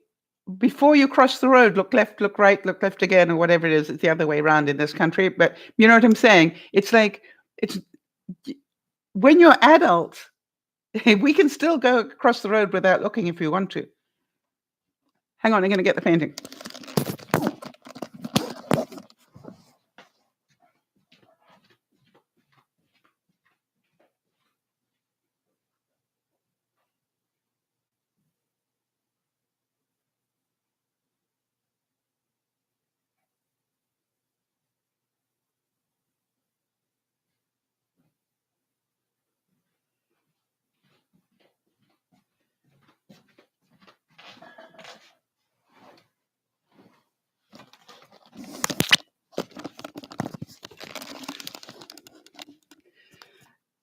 before you cross the road, look left, look right, look left again, or whatever it is. It's the other way around in this country. But you know what I'm saying? It's like, it's when you're adult, we can still go across the road without looking if we want to. Hang on, I'm going to get the painting.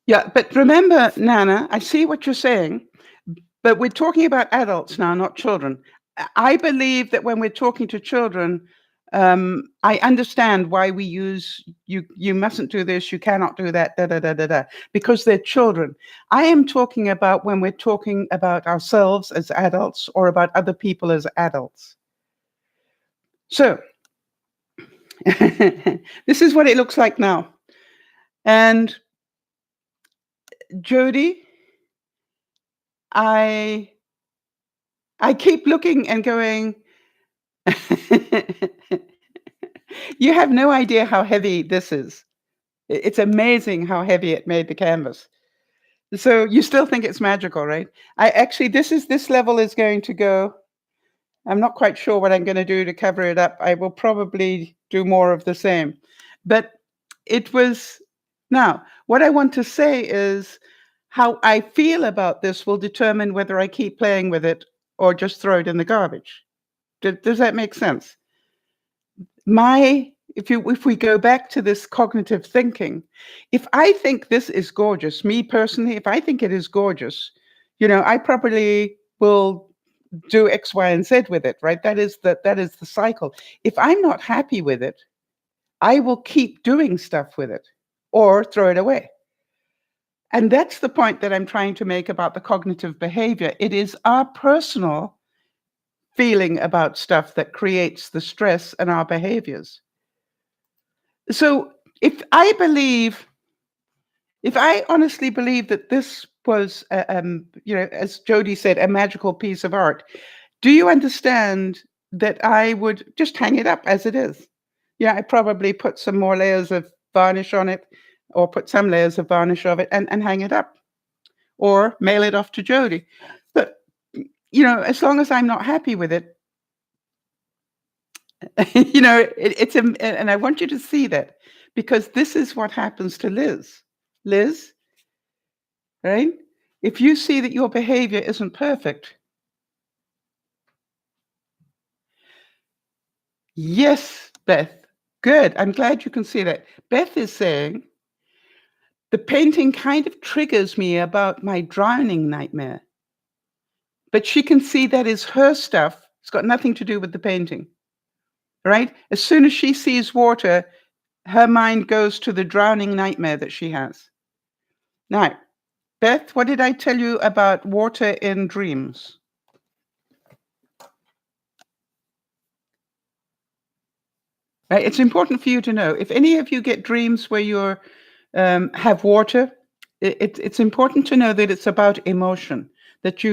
Yeah, but remember, Nana, I see what you're saying, but we're talking about adults now, not children. I believe that when we're talking to children, I understand why we use you mustn't do this, you cannot do that, da da da da da, because they're children. I am talking about when we're talking about ourselves as adults or about other people as adults. So this is what it looks like now. And Jody, I keep looking and going, you have no idea how heavy this is. It's amazing how heavy it made the canvas. So you still think it's magical, right? I actually, this level is going to go. I'm not quite sure what I'm going to do to cover it up. I will probably do more of the same. But it was, now, what I want to say is how I feel about this will determine whether I keep playing with it or just throw it in the garbage. Does that make sense? If we go back to this cognitive thinking, if I think this is gorgeous, me personally, if I think it is gorgeous, I probably will do X, Y, and Z with it, right? That is the cycle. If I'm not happy with it, I will keep doing stuff with it or throw it away. And that's the point that I'm trying to make about the cognitive behavior. It is our personal feeling about stuff that creates the stress and our behaviors. So if I honestly believe that this was, as Jody said, a magical piece of art, do you understand that I would just hang it up as it is? Yeah, I probably put some more layers of varnish on it, or put some layers of varnish of it and hang it up, or mail it off to Jody. But, as long as I'm not happy with it, and I want you to see that, because this is what happens to Liz. Liz, right? If you see that your behavior isn't perfect, yes, Beth, good. I'm glad you can see that. Beth is saying, the painting kind of triggers me about my drowning nightmare. But she can see that is her stuff. It's got nothing to do with the painting, right? As soon as she sees water, her mind goes to the drowning nightmare that she has. Now, Beth, what did I tell you about water in dreams? Right? It's important for you to know. If any of you get dreams where you have water, it's important to know that it's about emotion. That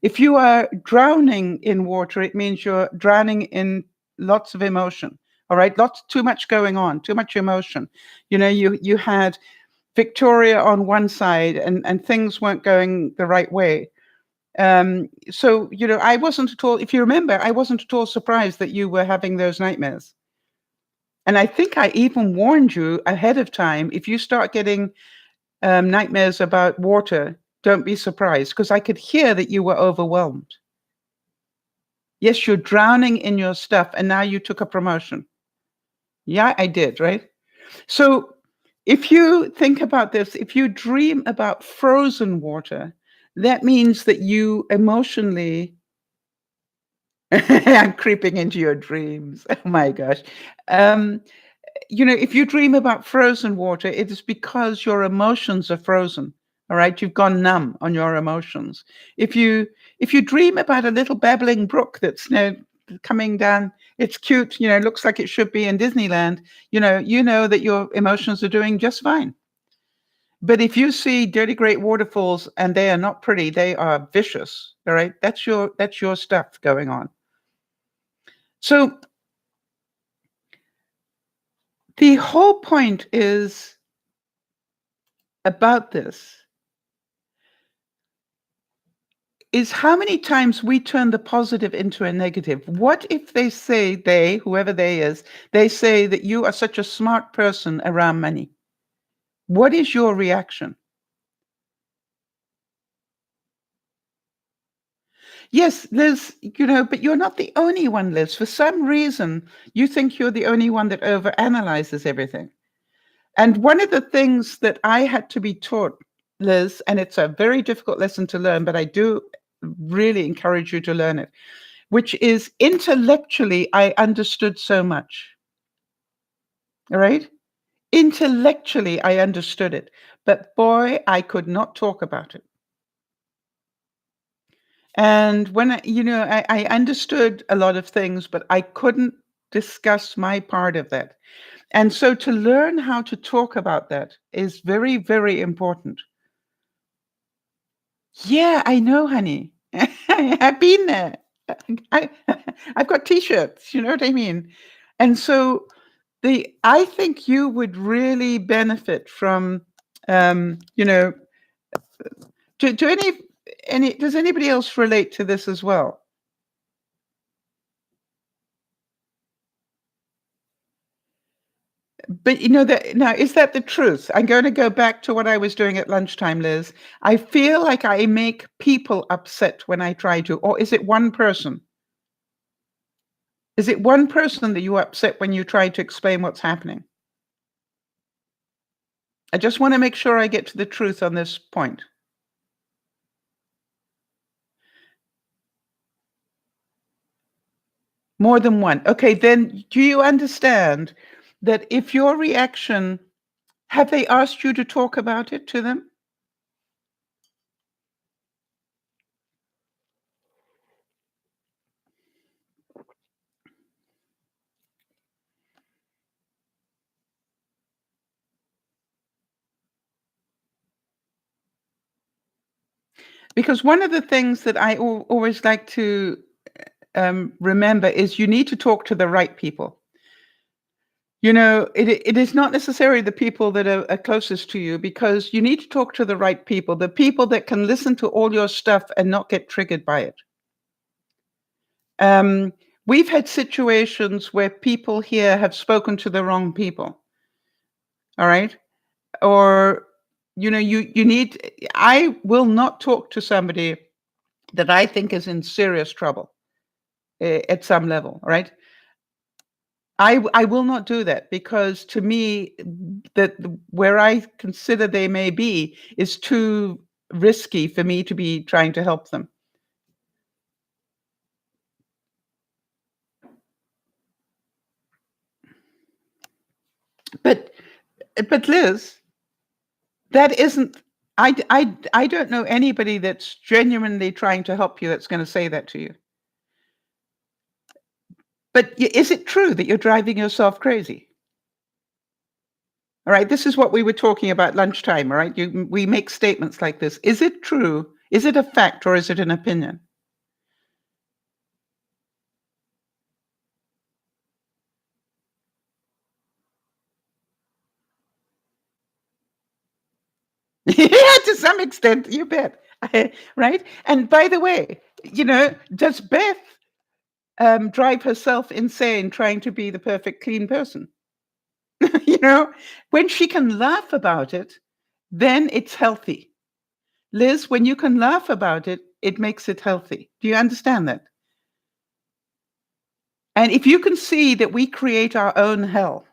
if you are drowning in water, it means you're drowning in lots of emotion, All right, too much going on, too much emotion. You had Victoria on one side, and things weren't going the right way. So I wasn't at all. If you remember, I wasn't at all surprised that you were having those nightmares. And I think I even warned you ahead of time. If you start getting nightmares about water, don't be surprised, because I could hear that you were overwhelmed. Yes, you're drowning in your stuff, and now you took a promotion. Yeah, I did, right? So if you think about this, if you dream about frozen water, that means that you emotionally, I'm creeping into your dreams. Oh my gosh. Um, if you dream about frozen water, it is because your emotions are frozen. All right, you've gone numb on your emotions. If you dream about a little babbling brook that's coming down, it's cute, looks like it should be in Disneyland, you know that your emotions are doing just fine. But if you see dirty great waterfalls and they are not pretty, they are vicious. All right, that's your stuff going on. So the whole point is about this is how many times we turn the positive into a negative. What if whoever they is, they say that you are such a smart person around money? What is your reaction? Yes, Liz, but you're not the only one, Liz. For some reason, you think you're the only one that overanalyzes everything. And one of the things that I had to be taught, Liz, and it's a very difficult lesson to learn, but I do really encourage you to learn it, which is intellectually, I understood so much. All right? Intellectually, I understood it. But boy, I could not talk about it. And when I understood a lot of things, but I couldn't discuss my part of that. And so to learn how to talk about that is very, very important. Yeah, I know, honey. I've been there. I, I've got t-shirts, you know what I mean? And so I think you would really benefit from, you know, do does anybody else relate to this as well? But that now, is that the truth? I'm going to go back to what I was doing at lunchtime, Liz. I feel like I make people upset when I try to, or is it one person? Is it one person that you upset when you try to explain what's happening? I just want to make sure I get to the truth on this point. More than one. Okay, then do you understand that if your reaction, have they asked you to talk about it to them? Because one of the things that I always like to remember is you need to talk to the right people. It is not necessarily the people that are closest to you, because you need to talk to the right people, the people that can listen to all your stuff and not get triggered by it. We've had situations where people here have spoken to the wrong people. All right. Or, I will not talk to somebody that I think is in serious trouble at some level. Right. I will not do that, because to me, where I consider they may be is too risky for me to be trying to help them. But Liz, that isn't. I don't know anybody that's genuinely trying to help you that's going to say that to you. But is it true that you're driving yourself crazy? All right, this is what we were talking about lunchtime. All right, we make statements like this. Is it true? Is it a fact, or is it an opinion? Yeah, to some extent, you bet. Right? And by the way, does Beth drive herself insane trying to be the perfect clean person? you know, when she can laugh about it, then it's healthy. Liz, when you can laugh about it, it makes it healthy. Do you understand that? And if you can see that we create our own hell,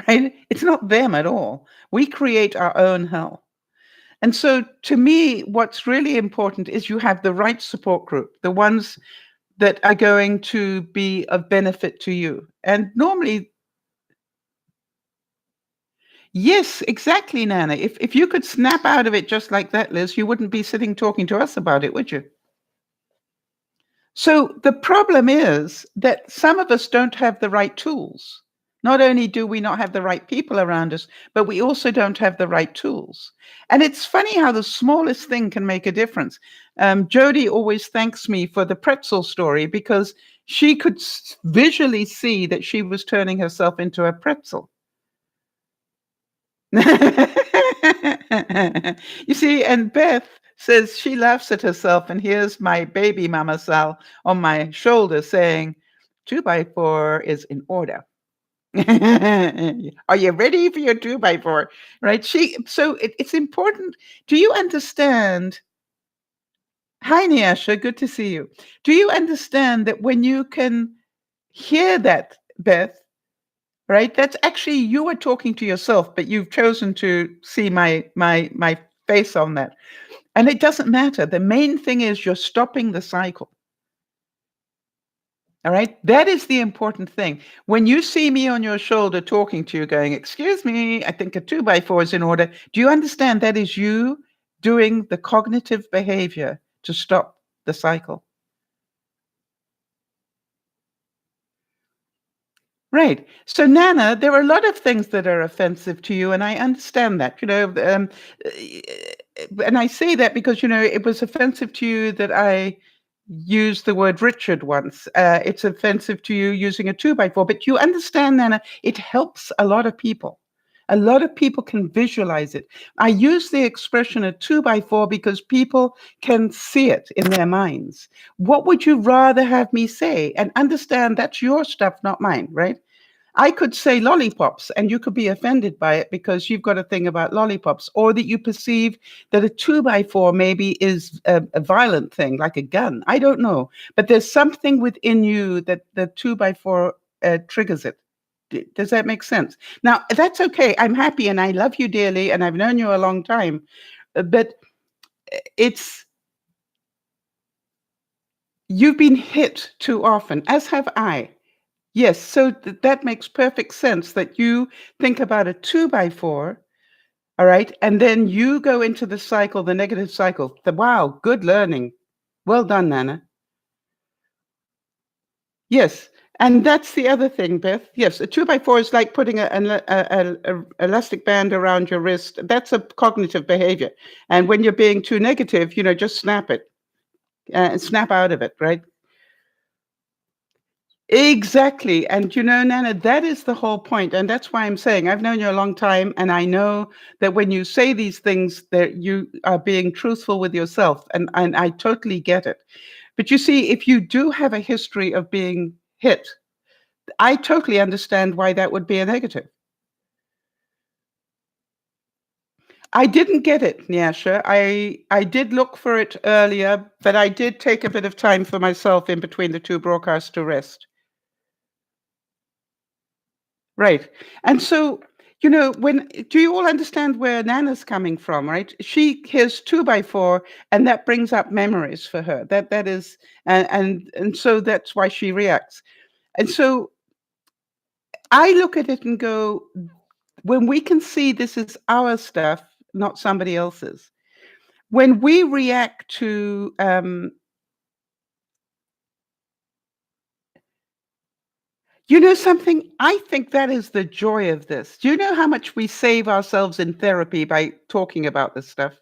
right? It's not them at all. We create our own hell. And so to me, what's really important is you have the right support group, the ones that are going to be of benefit to you. And normally, yes, exactly, Nana. If you could snap out of it just like that, Liz, you wouldn't be sitting talking to us about it, would you? So the problem is that some of us don't have the right tools. Not only do we not have the right people around us, but we also don't have the right tools. And it's funny how the smallest thing can make a difference. Jody always thanks me for the pretzel story because she could visually see that she was turning herself into a pretzel. You see, and Beth says she laughs at herself, and here's my baby Mama Sal on my shoulder saying, 2x4 is in order. Are you ready for your 2x4? Right? It's important. Do you understand? Hi, Niasha. Good to see you. Do you understand that when you can hear that, Beth, right? That's actually you are talking to yourself, but you've chosen to see my face on that. And it doesn't matter. The main thing is you're stopping the cycle. All right? That is the important thing. When you see me on your shoulder talking to you, going, "Excuse me, I think a 2x4 is in order." Do you understand that is you doing the cognitive behavior to stop the cycle? Right. So, Nana, there are a lot of things that are offensive to you, and I understand that. And I say that because it was offensive to you that I used the word Richard once. It's offensive to you using a 2x4, but you understand, Nana, it helps a lot of people. A lot of people can visualize it. I use the expression a 2x4 because people can see it in their minds. What would you rather have me say? And understand that's your stuff, not mine, right? I could say lollipops and you could be offended by it because you've got a thing about lollipops, or that you perceive that a 2x4 maybe is a violent thing, like a gun. I don't know. But there's something within you that the 2x4 triggers it. Does that make sense? Now, that's okay. I'm happy and I love you dearly and I've known you a long time. But it's, you've been hit too often, as have I. Yes, so that makes perfect sense that you think about a 2x4, all right, and then you go into the cycle, the negative cycle. Wow, good learning. Well done, Nana. Yes, and that's the other thing, Beth. Yes, a 2x4 is like putting a elastic band around your wrist. That's a cognitive behavior. And when you're being too negative, just snap it and snap out of it, right? Exactly. And Nana, that is the whole point. And that's why I'm saying I've known you a long time. And I know that when you say these things, that you are being truthful with yourself. And I totally get it. But you see, if you do have a history of being hit, I totally understand why that would be a negative. I didn't get it, Nyasha. I did look for it earlier, but I did take a bit of time for myself in between the two broadcasts to rest. Right. And so, when do you all understand where Nana's coming from, right? She hears 2x4 and that brings up memories for her. That is and so that's why she reacts. And so I look at it and go, when we can see this is our stuff, not somebody else's. When we react to you know something? I think that is the joy of this. Do you know how much we save ourselves in therapy by talking about this stuff?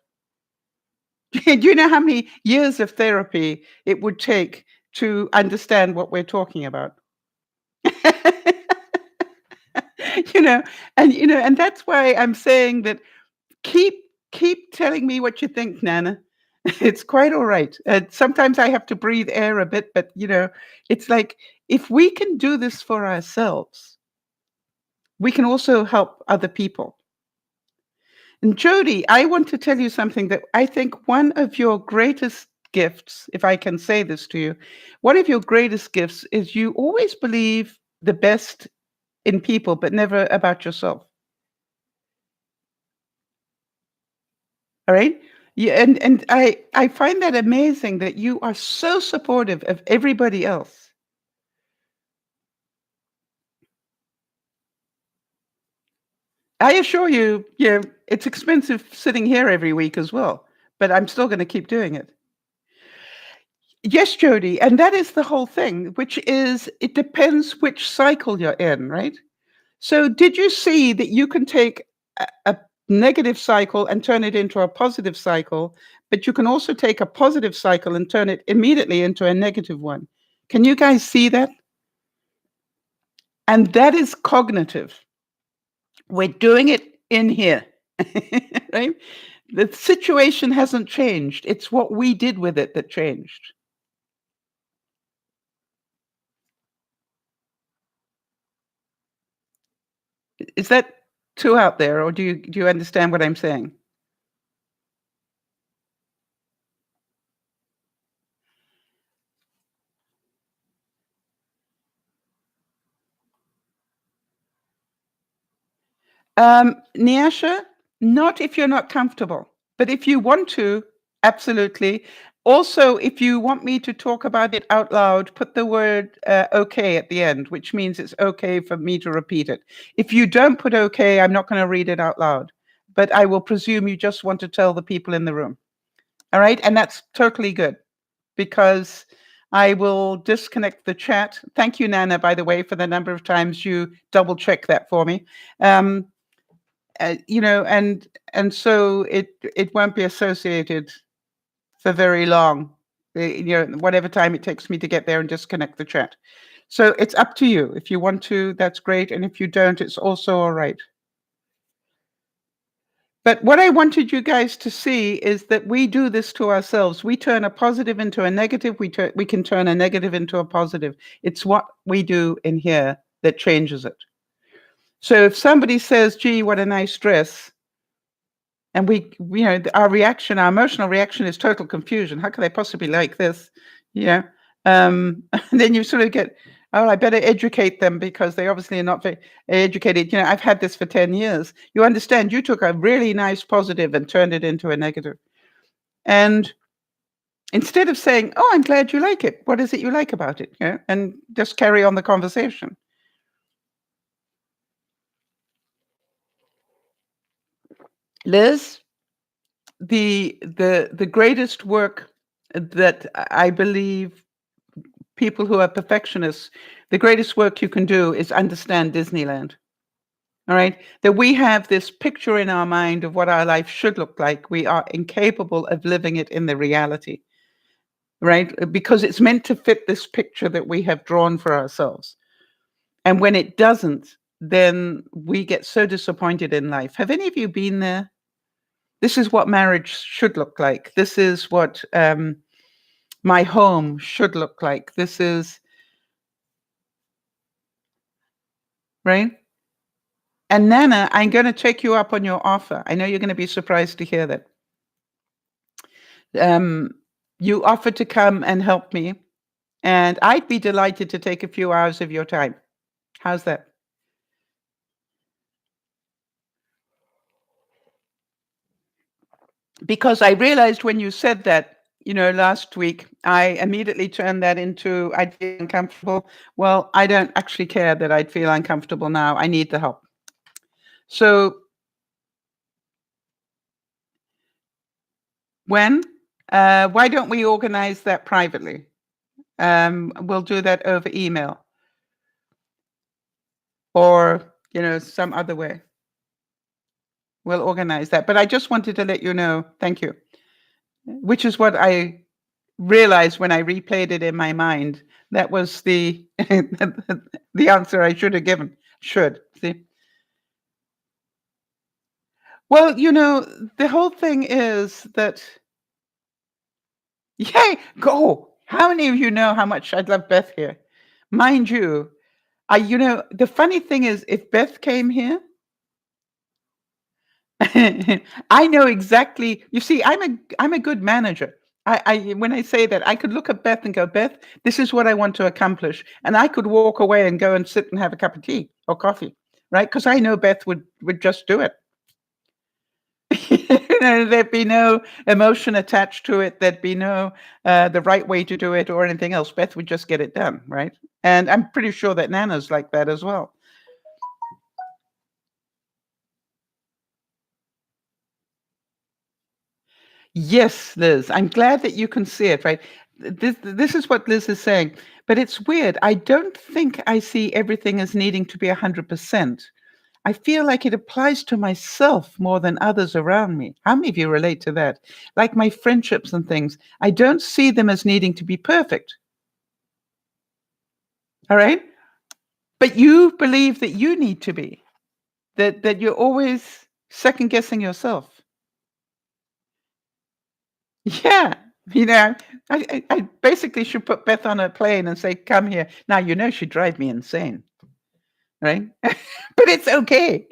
Do you know how many years of therapy it would take to understand what we're talking about? you know, and that's why I'm saying that keep keep telling me what you think, Nana. It's quite all right. Sometimes I have to breathe air a bit, but it's like if we can do this for ourselves, we can also help other people. And Jody, I want to tell you something that I think one of your greatest gifts, if I can say this to you, one of your greatest gifts is you always believe the best in people, but never about yourself. All right. Yeah, and I find that amazing that you are so supportive of everybody else. I assure you, it's expensive sitting here every week as well, but I'm still going to keep doing it. Yes, Jody, and that is the whole thing, which is it depends which cycle you're in, right? So, did you see that you can take a negative cycle and turn it into a positive cycle, but you can also take a positive cycle and turn it immediately into a negative one? Can you guys see that? And that is cognitive. We're doing it in here, right? The situation hasn't changed. It's what we did with it that changed. Is that too out there, or do you understand what I'm saying? Nyasha, not if you're not comfortable, but if you want to, absolutely. Also, if you want me to talk about it out loud, put the word okay at the end, which means it's okay for me to repeat it. If you don't put okay, I'm not going to read it out loud, but I will presume you just want to tell the people in the room. All right. And that's totally good because I will disconnect the chat. Thank you, Nana, by the way, for the number of times you double check that for me. And so it won't be associated for very long. Whatever time it takes me to get there and disconnect the chat. So it's up to you. If you want to, that's great, and if you don't, it's also all right. But what I wanted you guys to see is that we do this to ourselves. We turn a positive into a negative. We can turn a negative into a positive. It's what we do in here that changes it. So if somebody says, "Gee, what a nice dress," and our reaction, our emotional reaction is total confusion. How could they possibly like this? Yeah. And then you sort of get, oh, I better educate them because they obviously are not very educated. I've had this for 10 years. You understand, you took a really nice positive and turned it into a negative. And instead of saying, oh, I'm glad you like it. What is it you like about it? And just carry on the conversation. Liz, the greatest work that I believe people who are perfectionists, the greatest work you can do is understand Disneyland. All right. That we have this picture in our mind of what our life should look like. We are incapable of living it in the reality. Right. Because it's meant to fit this picture that we have drawn for ourselves. And when it doesn't, then we get so disappointed in life. Have any of you been there? This is what marriage should look like. This is what my home should look like. This is right. And Nana, I'm going to take you up on your offer. I know you're going to be surprised to hear that. You offered to come and help me, and I'd be delighted to take a few hours of your time. How's that? Because I realized when you said that, last week, I immediately turned that into I'd feel uncomfortable. Well, I don't actually care that I'd feel uncomfortable now. I need the help. So when? Why don't we organize that privately? We'll do that over email or, some other way. We'll organize that. But I just wanted to let you know, thank you, which is what I realized when I replayed it in my mind. That was the the answer I should have given. Should see. Well, the whole thing is that, yay, go. How many of you know how much I love Beth here? Mind you, the funny thing is, if Beth came here, I know exactly. You see, I'm a good manager. I when I say that, I could look at Beth and go, Beth, this is what I want to accomplish, and I could walk away and go and sit and have a cup of tea or coffee, right? Because I know Beth would just do it. There'd be no emotion attached to it. There'd be no the right way to do it or anything else. Beth would just get it done, right? And I'm pretty sure that Nana's like that as well. Yes, Liz. I'm glad that you can see it, right? This is what Liz is saying. But it's weird. I don't think I see everything as needing to be 100%. I feel like it applies to myself more than others around me. How many of you relate to that? Like my friendships and things, I don't see them as needing to be perfect. All right? But you believe that you need to be, that you're always second guessing yourself. Yeah. You know, I basically should put Beth on a plane and say, come here. Now, she'd drive me insane, right? But it's okay.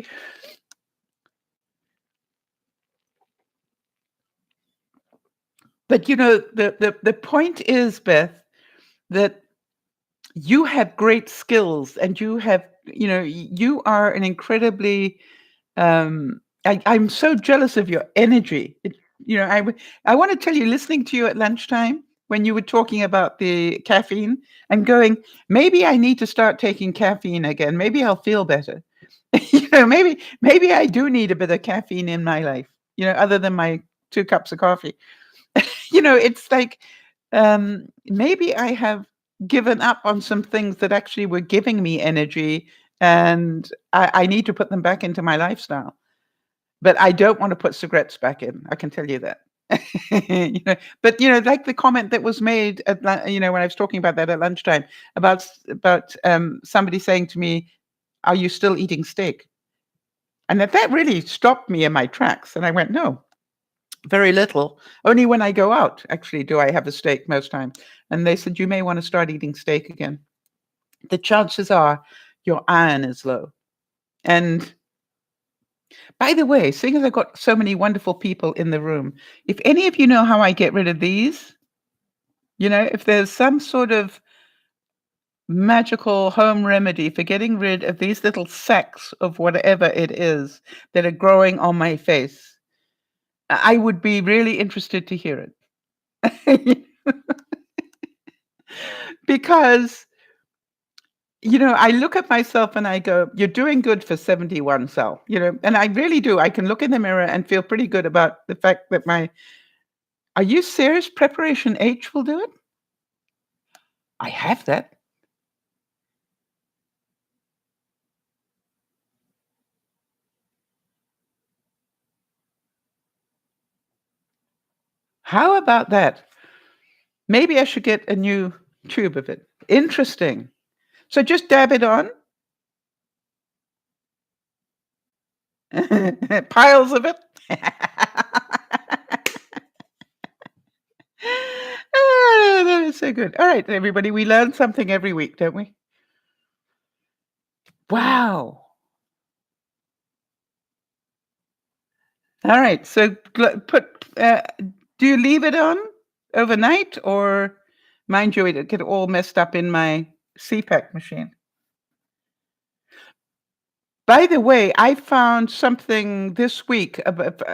But the point is, Beth, that you have great skills and you are an incredibly I'm so jealous of your energy. I want to tell you, listening to you at lunchtime when you were talking about the caffeine, I'm going, maybe I need to start taking caffeine again. Maybe I'll feel better. Maybe I do need a bit of caffeine in my life, other than my 2 cups of coffee. It's like, maybe I have given up on some things that actually were giving me energy, and I need to put them back into my lifestyle. But I don't want to put cigarettes back in, I can tell you that. But, like the comment that was made when I was talking about that at lunchtime about somebody saying to me, "Are you still eating steak?" And that really stopped me in my tracks, and I went, "No, very little. Only when I go out, actually, do I have a steak most times." And they said, "You may want to start eating steak again. The chances are your iron is low." And by the way, seeing as I've got so many wonderful people in the room, if any of you know how I get rid of these, if there's some sort of magical home remedy for getting rid of these little sacks of whatever it is that are growing on my face, I would be really interested to hear it. Because I look at myself and I go, "You're doing good for 71, Sal." And I really do. I can look in the mirror and feel pretty good about the fact that are you serious? Preparation H will do it? I have that. How about that? Maybe I should get a new tube of it. Interesting. So just dab it on. Piles of it. Ah, that is so good. All right, everybody, we learn something every week, don't we? Wow. All right. So do you leave it on overnight, or mind you, it get all messed up in my CPAC machine? By the way, I found something this week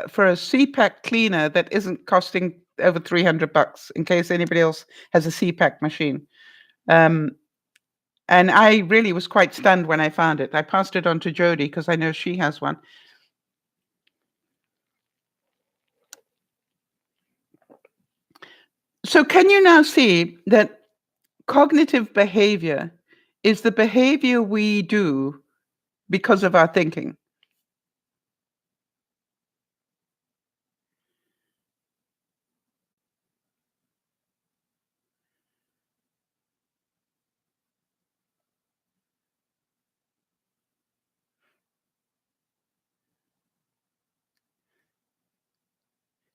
for a CPAC cleaner that isn't costing over $300, in case anybody else has a CPAC machine. Um, and I really was quite stunned when I found it. I passed it on to Jody because I know she has one. So can you now see that cognitive behavior is the behavior we do because of our thinking?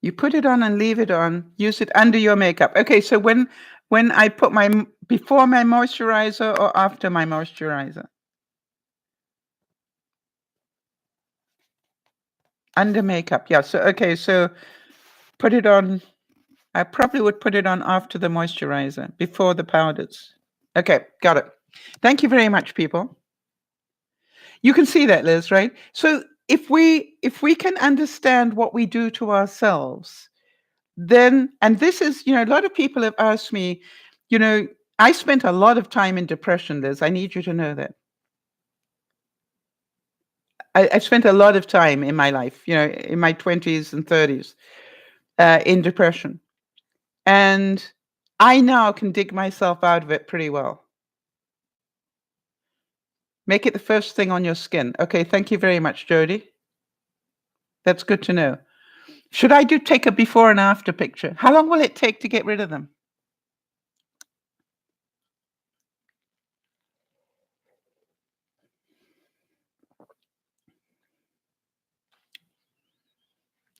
You put it on and leave it on. Use it under your makeup. Okay, so when I put before my moisturizer or after my moisturizer? Under makeup. Yeah. So okay, so put it on. I probably would put it on after the moisturizer, before the powders. Okay, got it. Thank you very much, people. You can see that, Liz, right? So if we can understand what we do to ourselves, then, and this is, a lot of people have asked me, I spent a lot of time in depression, Liz. I need you to know that. I spent a lot of time in my life, in my 20s and 30s, in depression. And I now can dig myself out of it pretty well. Make it the first thing on your skin. Okay, thank you very much, Jody. That's good to know. Should I take a before and after picture? How long will it take to get rid of them?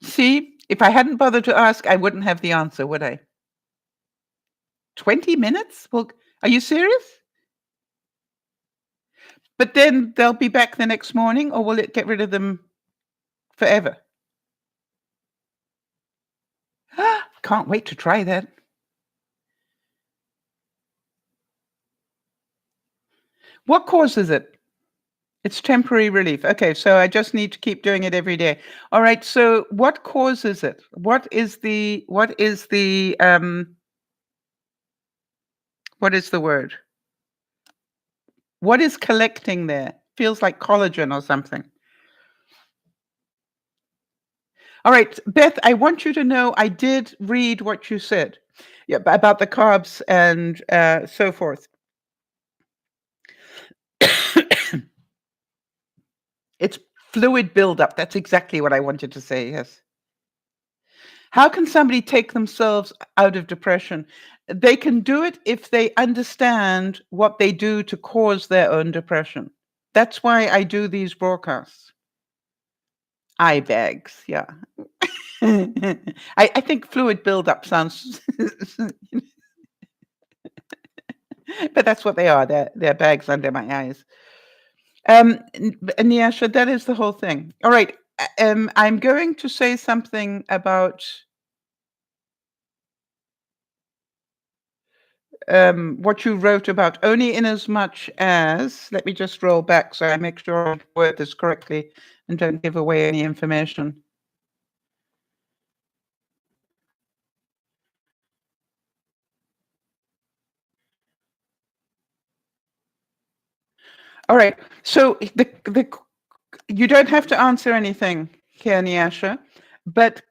See, if I hadn't bothered to ask, I wouldn't have the answer, would I? 20 minutes? Well, are you serious? But then they'll be back the next morning, or will it get rid of them forever? Can't wait to try that. What causes it? It's temporary relief. Okay, so I just need to keep doing it every day. All right, so what causes it? What is the word? What is collecting there? Feels like collagen or something. All right, Beth, I want you to know I did read what you said, about the carbs and so forth. It's fluid buildup. That's exactly what I wanted to say, yes. How can somebody take themselves out of depression? They can do it if they understand what they do to cause their own depression. That's why I do these broadcasts. Eye bags, yeah. I think fluid buildup sounds, but that's what they are. They're bags under my eyes. Nyasha, that is the whole thing. All right. I'm going to say something about what you wrote about, only in as much as, let me just roll back so I make sure I word this correctly and don't give away any information. All right. So you don't have to answer anything here, Nyasha, but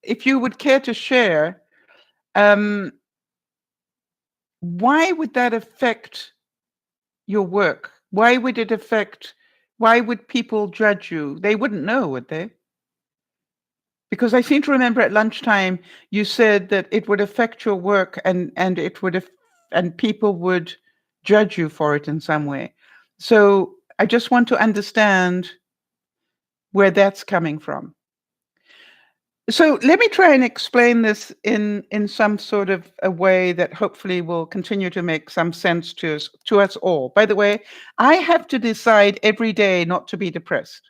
if you would care to share, why would that affect your work? Why would people judge you? They wouldn't know, would they? Because I seem to remember at lunchtime you said that it would affect your work and people would judge you for it in some way. So I just want to understand where that's coming from. So let me try and explain this in some sort of a way that hopefully will continue to make some sense to us all. By the way, I have to decide every day not to be depressed.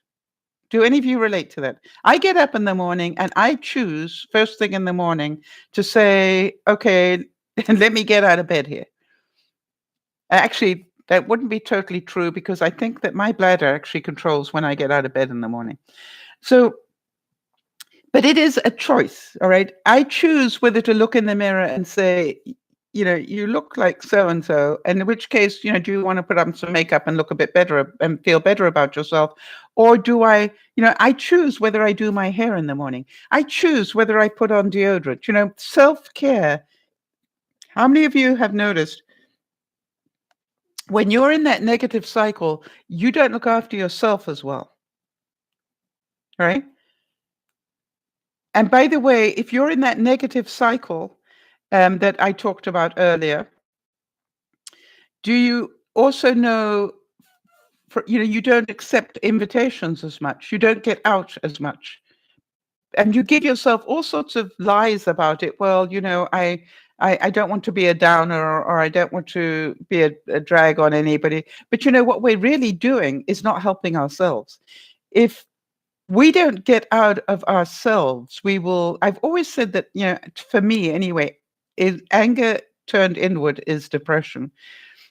Do any of you relate to that? I get up in the morning and I choose first thing in the morning to say, okay, let me get out of bed here. Actually, that wouldn't be totally true because I think that my bladder actually controls when I get out of bed in the morning. So, but it is a choice, all right? I choose whether to look in the mirror and say, you look like so-and-so, and in which case, do you want to put on some makeup and look a bit better and feel better about yourself? Or do I choose whether I do my hair in the morning. I choose whether I put on deodorant. Self-care. How many of you have noticed when you're in that negative cycle, you don't look after yourself as well, right? And by the way, if you're in that negative cycle that I talked about earlier, do you also know, you don't accept invitations as much. You don't get out as much. and you give yourself all sorts of lies about it. Well, I don't want to be a downer, or I don't want to be a drag on anybody. But what we're really doing is not helping ourselves. If we don't get out of ourselves, we will. I've always said that, for me anyway, is anger turned inward is depression.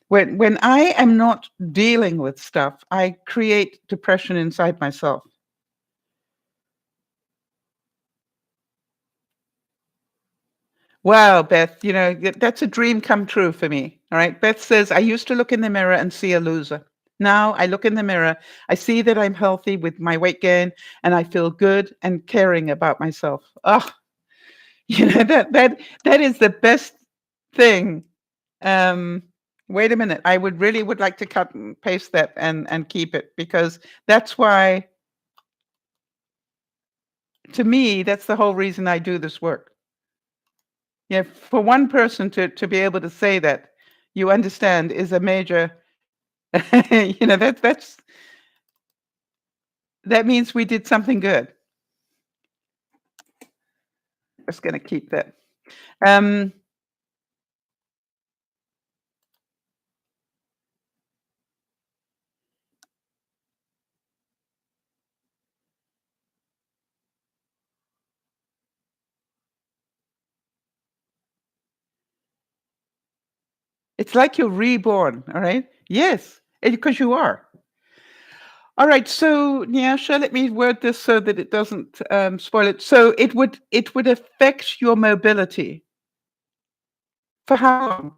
When I am not dealing with stuff, I create depression inside myself. Wow, Beth, that's a dream come true for me. All right. Beth says, I used to look in the mirror and see a loser. Now I look in the mirror, I see that I'm healthy with my weight gain, and I feel good and caring about myself. Oh, that is the best thing. Um, Wait a minute. I would like to cut and paste that and keep it, because that's why, to me, that's the whole reason I do this work. Yeah, for one person to be able to say that, you understand, is a major, that means we did something good. Just gonna keep that. Um, it's like you're reborn, all right? Yes, because you are. All right, so Nyasha, let me word this so that it doesn't spoil it. So it would affect your mobility. For how long?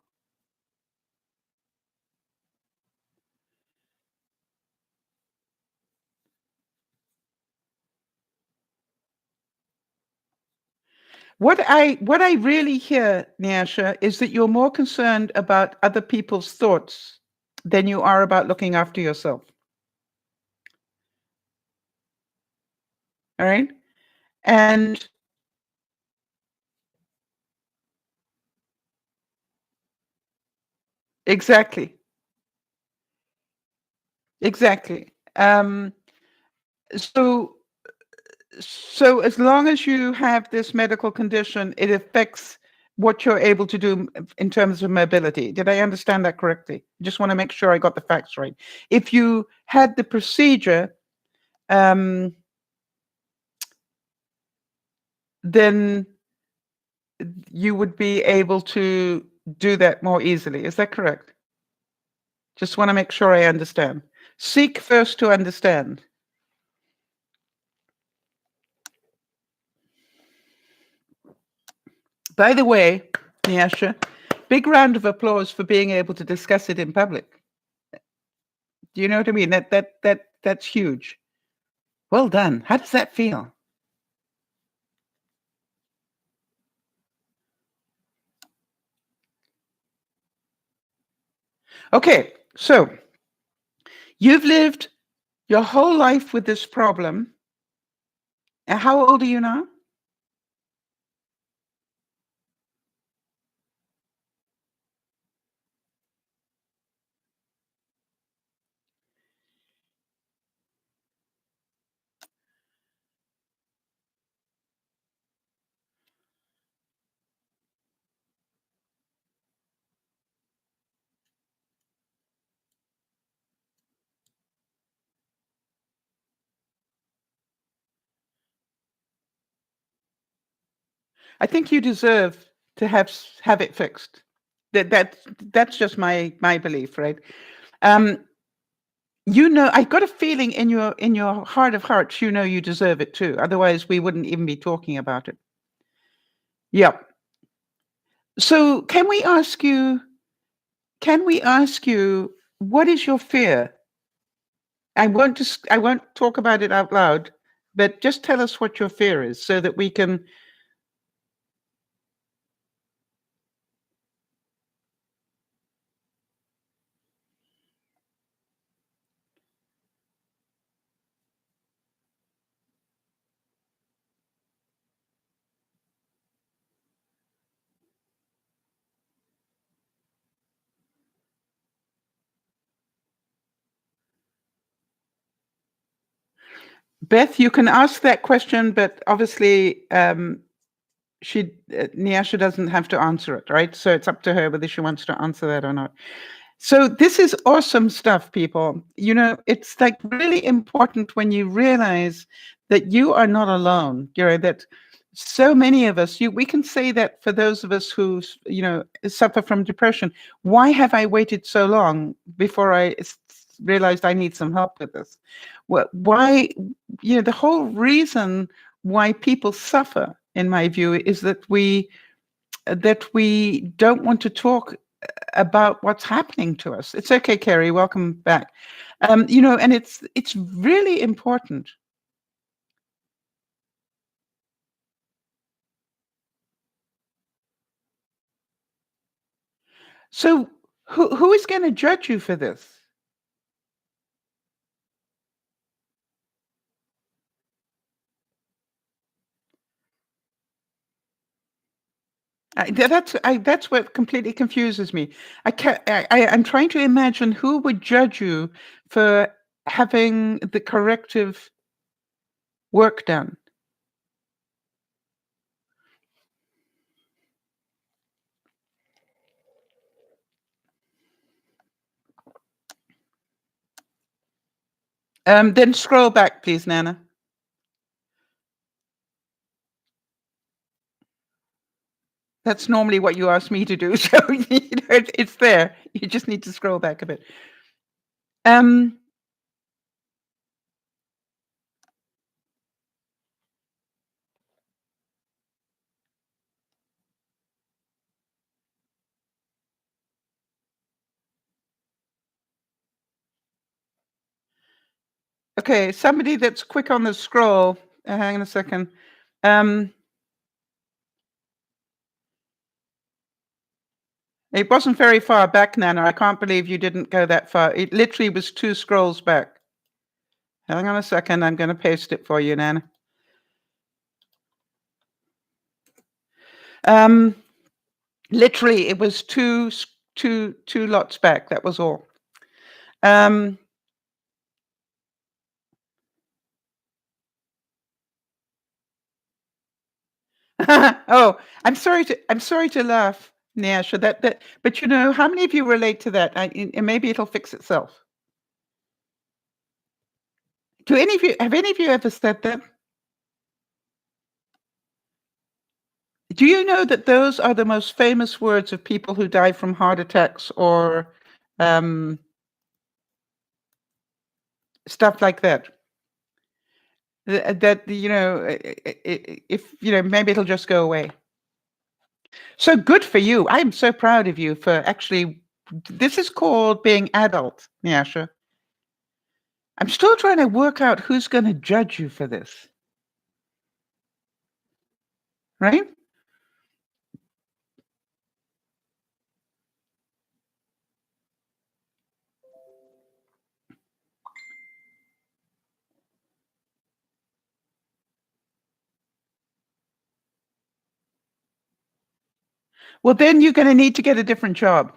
What I really hear, Nyasha, is that you're more concerned about other people's thoughts than you are about looking after yourself. All right? And exactly, exactly. So so as long as you have this medical condition, it affects what you're able to do in terms of mobility. Did I understand that correctly? Just want to make sure I got the facts right. If you had the procedure, um, then you would be able to do that more easily. Is that correct? Just want to make sure I understand. Seek first to understand. By the way, Nyasha, big round of applause for being able to discuss it in public. Do you know what I mean? That's huge. Well done. How does that feel? Okay, so you've lived your whole life with this problem. And how old are you now? I think you deserve to have it fixed. That's just my belief, right? Um, I got a feeling in your heart of hearts, you deserve it too. Otherwise, we wouldn't even be talking about it. Yeah. So can we ask you what is your fear? I won't talk about it out loud, but just tell us what your fear is so that we can. Beth, you can ask that question, but obviously, Nyasha doesn't have to answer it, right? So it's up to her whether she wants to answer that or not. So this is awesome stuff, people. It's like really important when you realize that you are not alone. That so many of us, we can say that for those of us who, suffer from depression. Why have I waited so long before I realized I need some help with this? Why, the whole reason why people suffer, in my view, is that we don't want to talk about what's happening to us. It's okay, Kerry. Welcome back. And it's really important. So who is going to judge you for this? That's what completely confuses me. I'm trying to imagine who would judge you for having the corrective work done. Then scroll back, please, Nana. That's normally what you ask me to do, so it's there. You just need to scroll back a bit. Okay, somebody that's quick on the scroll. Hang on a second. It wasn't very far back, Nana. I can't believe you didn't go that far. It literally was 2 scrolls back. Hang on a second. I'm going to paste it for you, Nana. Literally, it was two lots back. That was all. Oh, I'm sorry to laugh, Nyasha. But how many of you relate to that? And maybe it'll fix itself. Have any of you ever said that? Do you know that those are the most famous words of people who die from heart attacks or stuff like that? That if maybe it'll just go away. So good for you. I'm so proud of you for actually. This is called being adult, Nyasha. I'm still trying to work out who's going to judge you for this. Right? Well, then you're going to need to get a different job.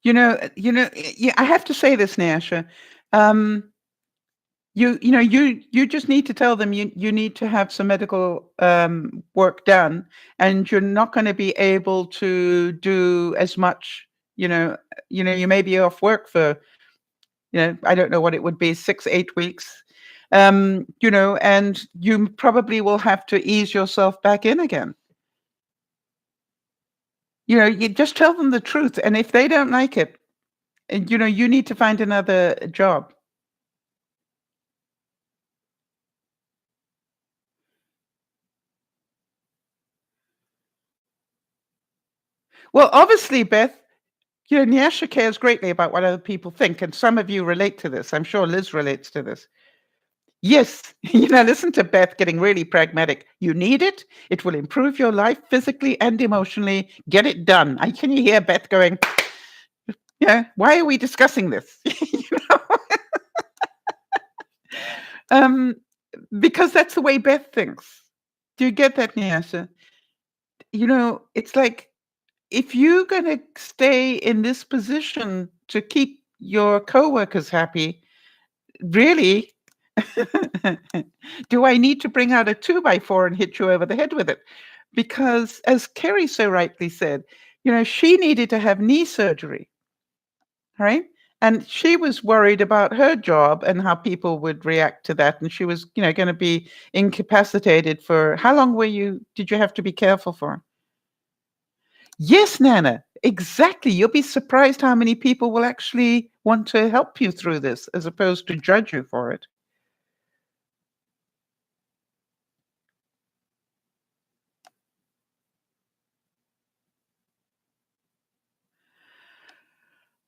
I have to say this, Nyasha. You just need to tell them you need to have some medical work done, and you're not going to be able to do as much. You may be off work for, I don't know what it would be, 6-8 weeks. And you probably will have to ease yourself back in again. You just tell them the truth, and if they don't like it, you need to find another job. Well, obviously, Beth, Nyasha cares greatly about what other people think, and some of you relate to this. I'm sure Liz relates to this. Yes, listen to Beth getting really pragmatic. You need it. It will improve your life physically and emotionally. Get it done. Can you hear Beth going, why are we discussing this? Because that's the way Beth thinks. Do you get that, Nyasha? It's like, if you're going to stay in this position to keep your coworkers happy, really, Do I need to bring out a 2x4 and hit you over the head with it? Because as Kerry so rightly said, she needed to have knee surgery, right? And she was worried about her job and how people would react to that. And she was, going to be incapacitated for how long did you have to be careful for? Yes, Nana, exactly. You'll be surprised how many people will actually want to help you through this as opposed to judge you for it.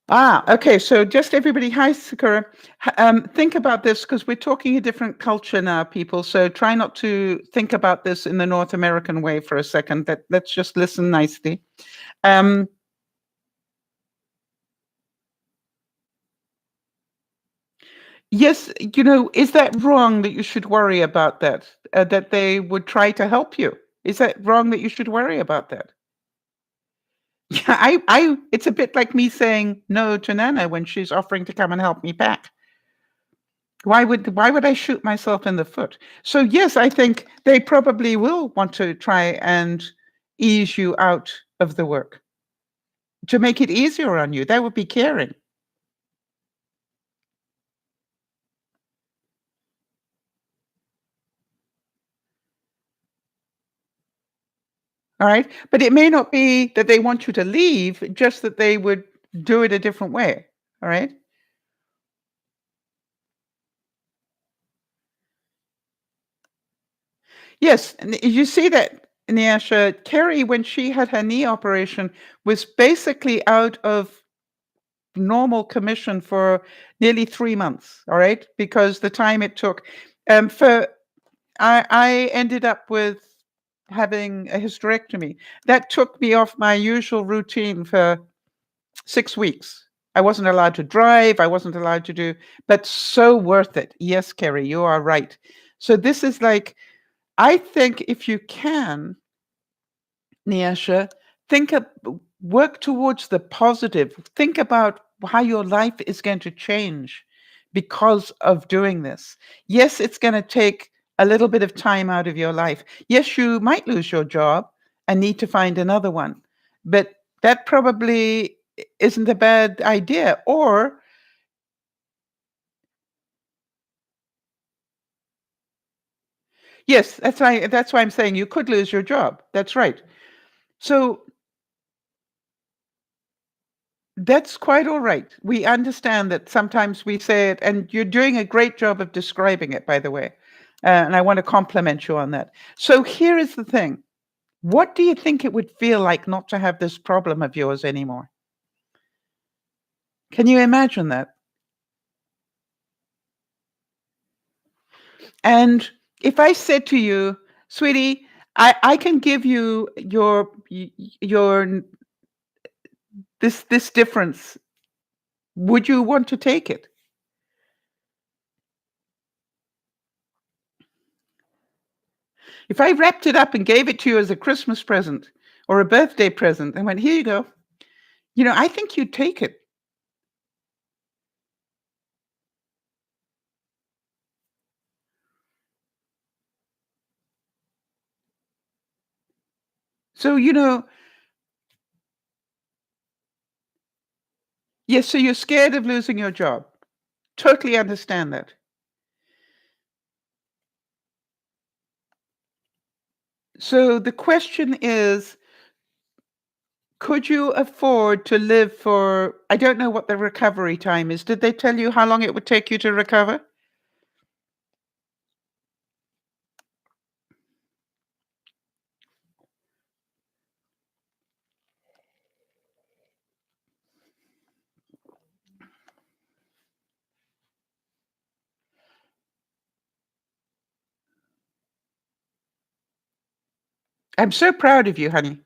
Okay. So just everybody, hi, Sakura. Think about this because we're talking a different culture now, people. So try not to think about this in the North American way for a second. Let's just listen nicely. Um, yes, is that wrong that you should worry about that? That they would try to help you? Is that wrong that you should worry about that? Yeah, it's a bit like me saying no to Nana when she's offering to come and help me pack. Why would I shoot myself in the foot? So yes, I think they probably will want to try and ease you out of the work to make it easier on you. That would be caring. All right. But it may not be that they want you to leave, just that they would do it a different way. All right. Yes. And you see that, Nyasha, Carrie, when she had her knee operation, was basically out of normal commission for nearly 3 months. All right. Because the time it took. For I ended up with having a hysterectomy. That took me off my usual routine for 6 weeks. I wasn't allowed to drive. I wasn't allowed to do, but so worth it. Yes, Kerry, you are right. So this is like, I think if you can, Niasha, think of work towards the positive. Think about how your life is going to change because of doing this. Yes, it's going to take a little bit of time out of your life. Yes, you might lose your job and need to find another one, but that probably isn't a bad idea. Or yes, that's why I'm saying you could lose your job. That's right. So that's quite all right. We understand that sometimes we say it, and you're doing a great job of describing it, by the way. And I want to compliment you on that. So here is the thing. What do you think it would feel like not to have this problem of yours anymore? Can you imagine that? And if I said to you, sweetie, I can give you your this difference, would you want to take it? If I wrapped it up and gave it to you as a Christmas present or a birthday present and went, here you go, I think you'd take it. So, yes, so you're scared of losing your job. Totally understand that. So the question is, could you afford to live for, I don't know what the recovery time is. Did they tell you how long it would take you to recover? I'm so proud of you, honey.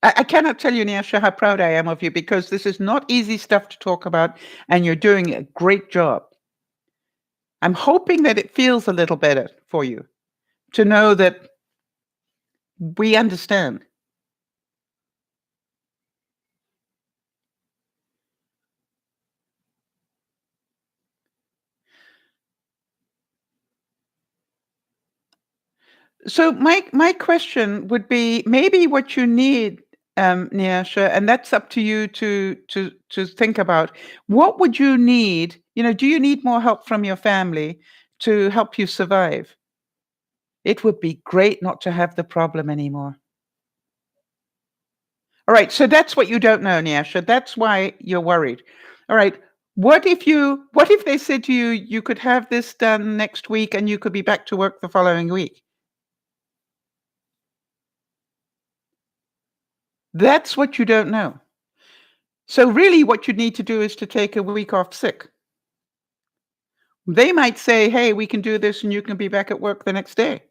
I cannot tell you, Nyasha, how proud I am of you because this is not easy stuff to talk about, and you're doing a great job. I'm hoping that it feels a little better for you to know that we understand. So my question would be maybe what you need, Nyasha, and that's up to you to think about. What would you need? Do you need more help from your family to help you survive? It would be great not to have the problem anymore. All right, so that's what you don't know, Nyasha. That's why you're worried. All right. What if they said to you you could have this done next week and you could be back to work the following week? That's what you don't know. So really what you need to do is to take a week off sick. They might say, "Hey, we can do this and you can be back at work the next day."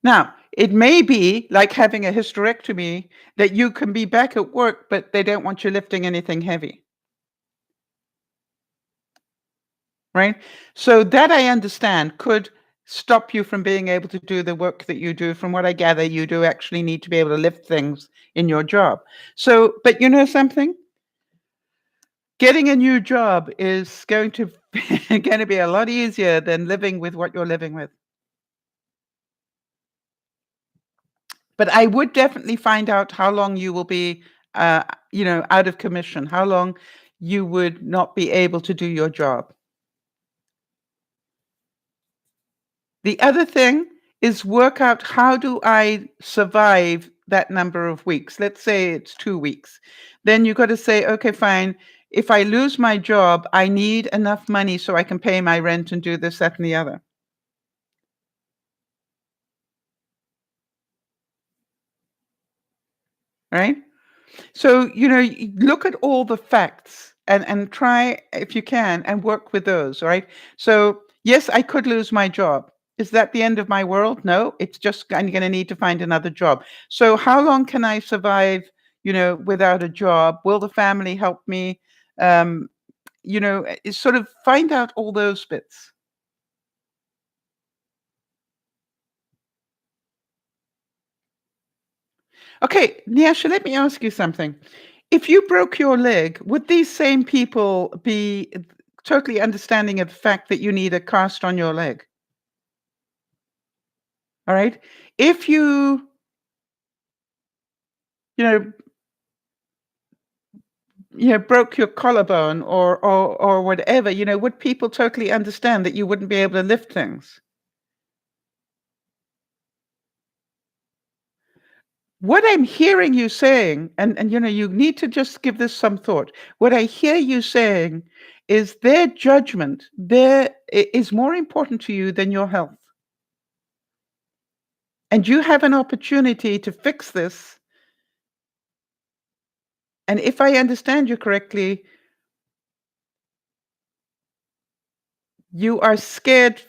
Now, it may be like having a hysterectomy that you can be back at work, but they don't want you lifting anything heavy, right? So that I understand could stop you from being able to do the work that you do. From what I gather, you do actually need to be able to lift things in your job. So, but you know something? Getting a new job is going to be a lot easier than living with what you're living with. But I would definitely find out how long you will be, uh, out of commission, how long you would not be able to do your job. The other thing is work out how do I survive that number of weeks? Let's say it's 2 weeks. Then you got to say, okay, fine. If I lose my job, I need enough money so I can pay my rent and do this, that, and the other. Right? So, look at all the facts and try, if you can, and work with those, right? So, yes, I could lose my job. Is that the end of my world? No, it's just I'm going to need to find another job. So, how long can I survive, without a job? Will the family help me? Um, sort of find out all those bits. Okay, Nyasha, let me ask you something. If you broke your leg, would these same people be totally understanding of the fact that you need a cast on your leg? All right. If you know, broke your collarbone or whatever, would people totally understand that you wouldn't be able to lift things? What I'm hearing you saying, and you need to just give this some thought. What I hear you saying is their judgment is more important to you than your health. And you have an opportunity to fix this. And if I understand you correctly, you are scared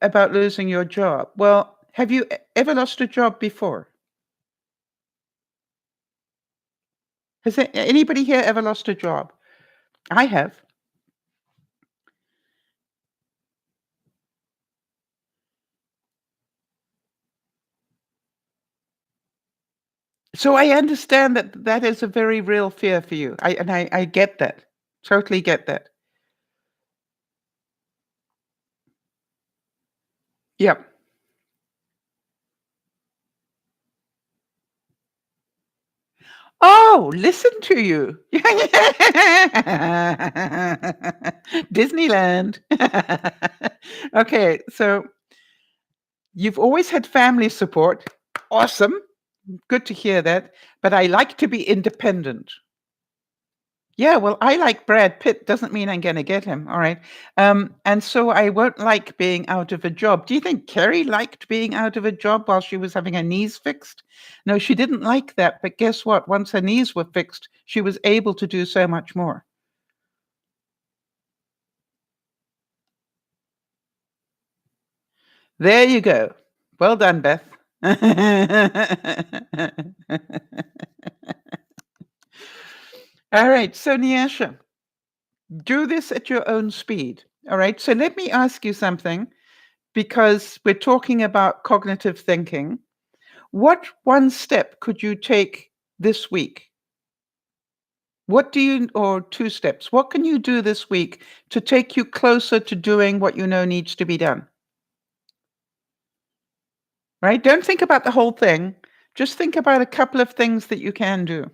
about losing your job. Well, have you ever lost a job before? Has anybody here ever lost a job? I have. So I understand that that is a very real fear for you. I get that. Totally get that. Yep. Oh, listen to you. Disneyland. Okay, so you've always had family support. Awesome. Good to hear that. But I like to be independent. Yeah, well, I like Brad Pitt. Doesn't mean I'm going to get him. All right. And so I won't like being out of a job. Do you think Kerry liked being out of a job while she was having her knees fixed? No, she didn't like that. But guess what? Once her knees were fixed, she was able to do so much more. There you go. Well done, Beth. All right. So, Nyasha, do this at your own speed. All right. So, let me ask you something because we're talking about cognitive thinking. What one step could you take this week? or 2 steps, what can you do this week to take you closer to doing what you know needs to be done? Right? Don't think about the whole thing. Just think about a couple of things that you can do.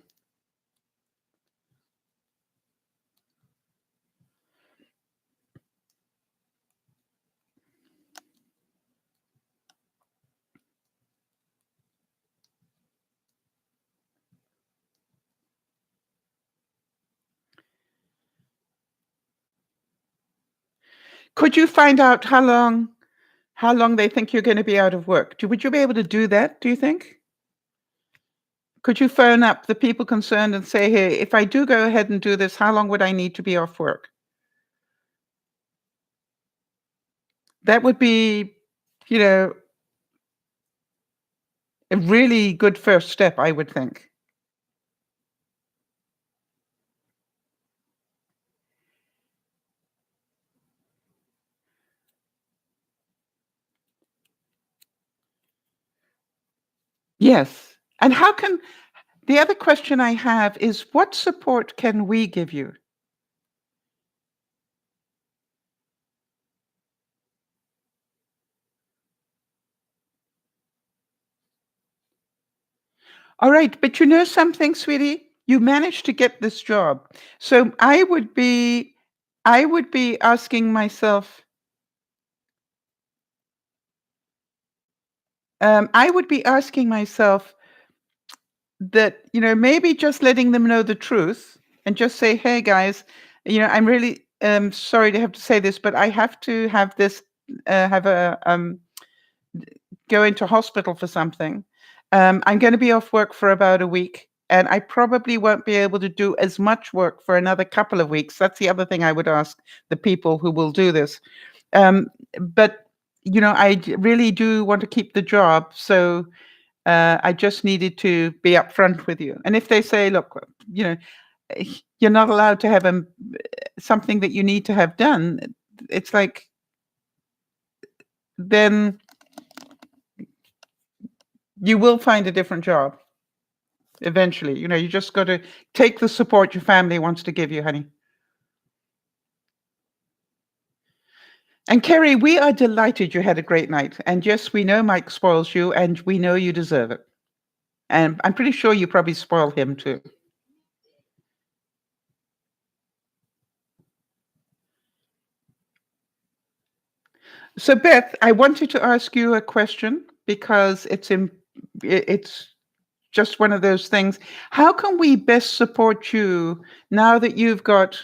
Could you find out how long they think you're gonna be out of work? Would you be able to do that, do you think? Could you phone up the people concerned and say, "Hey, if I do go ahead and do this, how long would I need to be off work?" That would be, you know, a really good first step, I would think. Yes. And the other question I have is, what support can we give you? All right, but you know something, sweetie? You managed to get this job. So I would be asking myself, I would be asking myself that, maybe just letting them know the truth and just say, "Hey guys, I'm really sorry to have to say this, but I have to have this have a go into hospital for something. I'm going to be off work for about a week, and I probably won't be able to do as much work for another couple of weeks." That's the other thing I would ask the people who will do this. Um, but really do want to keep the job, so I just needed to be upfront with you. And if they say, "Look, you know, you're not allowed to have something that you need to have done," it's like, then you will find a different job eventually. You just got to take the support your family wants to give you, honey. And Kerry, we are delighted you had a great night. And yes, we know Mike spoils you, and we know you deserve it. And I'm pretty sure you probably spoil him too. So, Beth, I wanted to ask you a question because it's just one of those things. How can we best support you now that you've got,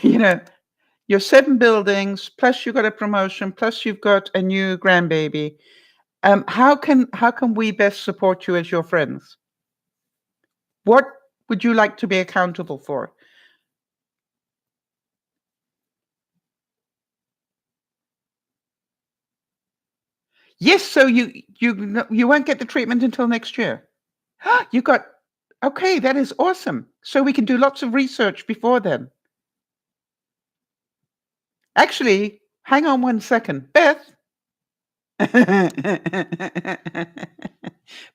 you know, your 7 buildings, plus you've got a promotion, plus you've got a new grandbaby? How can we best support you as your friends? What would you like to be accountable for? Yes, so you won't get the treatment until next year. You got Okay, that is awesome. So we can do lots of research before then. Actually, hang on one second. Beth?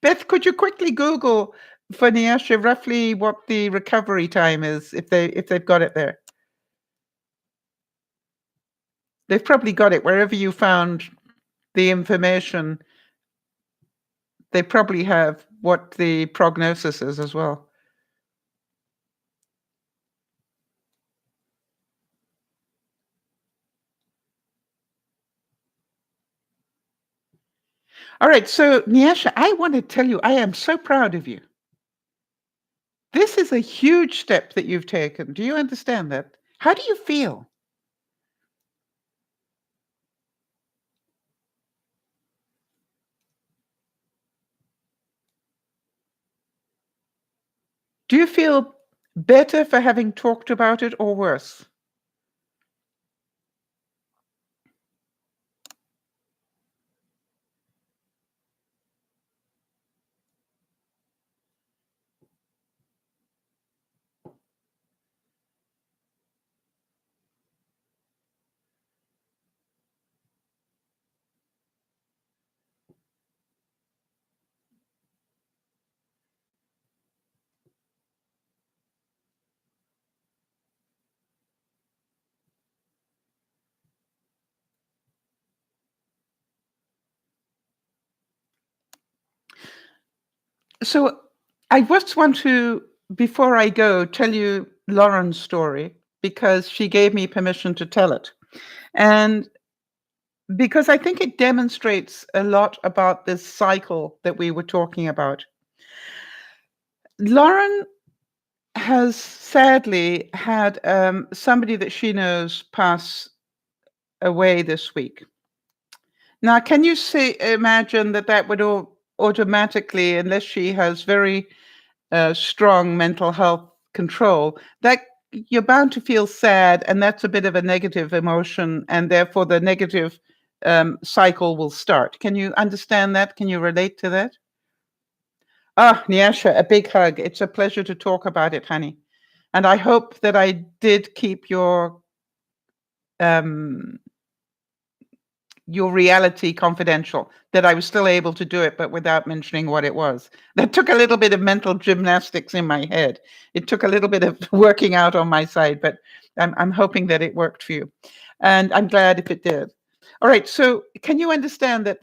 Beth, could you quickly Google for Nyasha roughly what the recovery time is if they've got it there? They've probably got it wherever you found the information. They probably have what the prognosis is as well. All right, so Nyasha, I want to tell you, I am so proud of you. This is a huge step that you've taken. Do you understand that? How do you feel? Do you feel better for having talked about it or worse? So I just want to, before I go, tell you Lauren's story because she gave me permission to tell it. And because I think it demonstrates a lot about this cycle that we were talking about. Lauren has sadly had somebody that she knows pass away this week. Now, can you imagine that that would automatically, unless she has very strong mental health control, that you're bound to feel sad, and that's a bit of a negative emotion, and therefore the negative cycle will start. Can you understand that? Can you relate to that? Ah, Nyasha, a big hug. It's a pleasure to talk about it, honey. And I hope that I did keep um, your reality confidential, that I was still able to do it, but without mentioning what it was. That took a little bit of mental gymnastics in my head. It took a little bit of working out on my side, but I'm hoping that it worked for you. And I'm glad if it did. All right. So can you understand that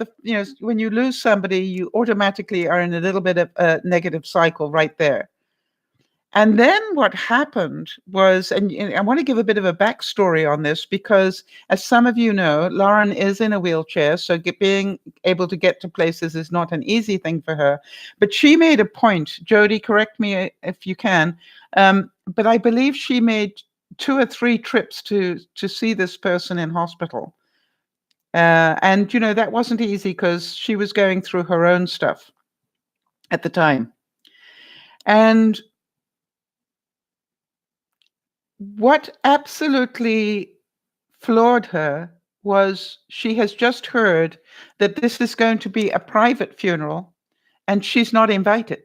when you lose somebody, you automatically are in a little bit of a negative cycle right there? And then what happened was, and I want to give a bit of a backstory on this because, as some of you know, Lauren is in a wheelchair, so being able to get to places is not an easy thing for her. But she made a point. Jody, correct me if you can. But I believe she made 2 or 3 trips to see this person in hospital. And that wasn't easy because she was going through her own stuff at the time. And what absolutely floored her was she has just heard that this is going to be a private funeral and she's not invited.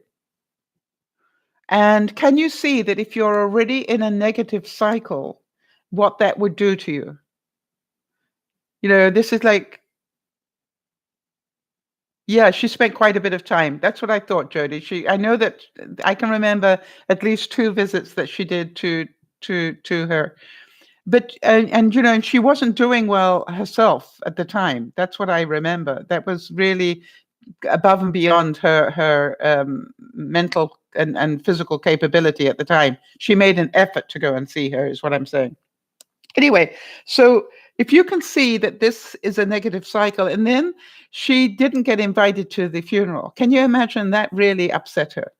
And can you see that if you're already in a negative cycle, what that would do to you? This is like, yeah, she spent quite a bit of time. That's what I thought, Jody. I know that I can remember at least 2 visits that she did to her. But and she wasn't doing well herself at the time. That's what I remember. That was really above and beyond her mental and physical capability at the time. She made an effort to go and see her, is what I'm saying. Anyway, so if you can see that this is a negative cycle, and then she didn't get invited to the funeral, can you imagine that really upset her?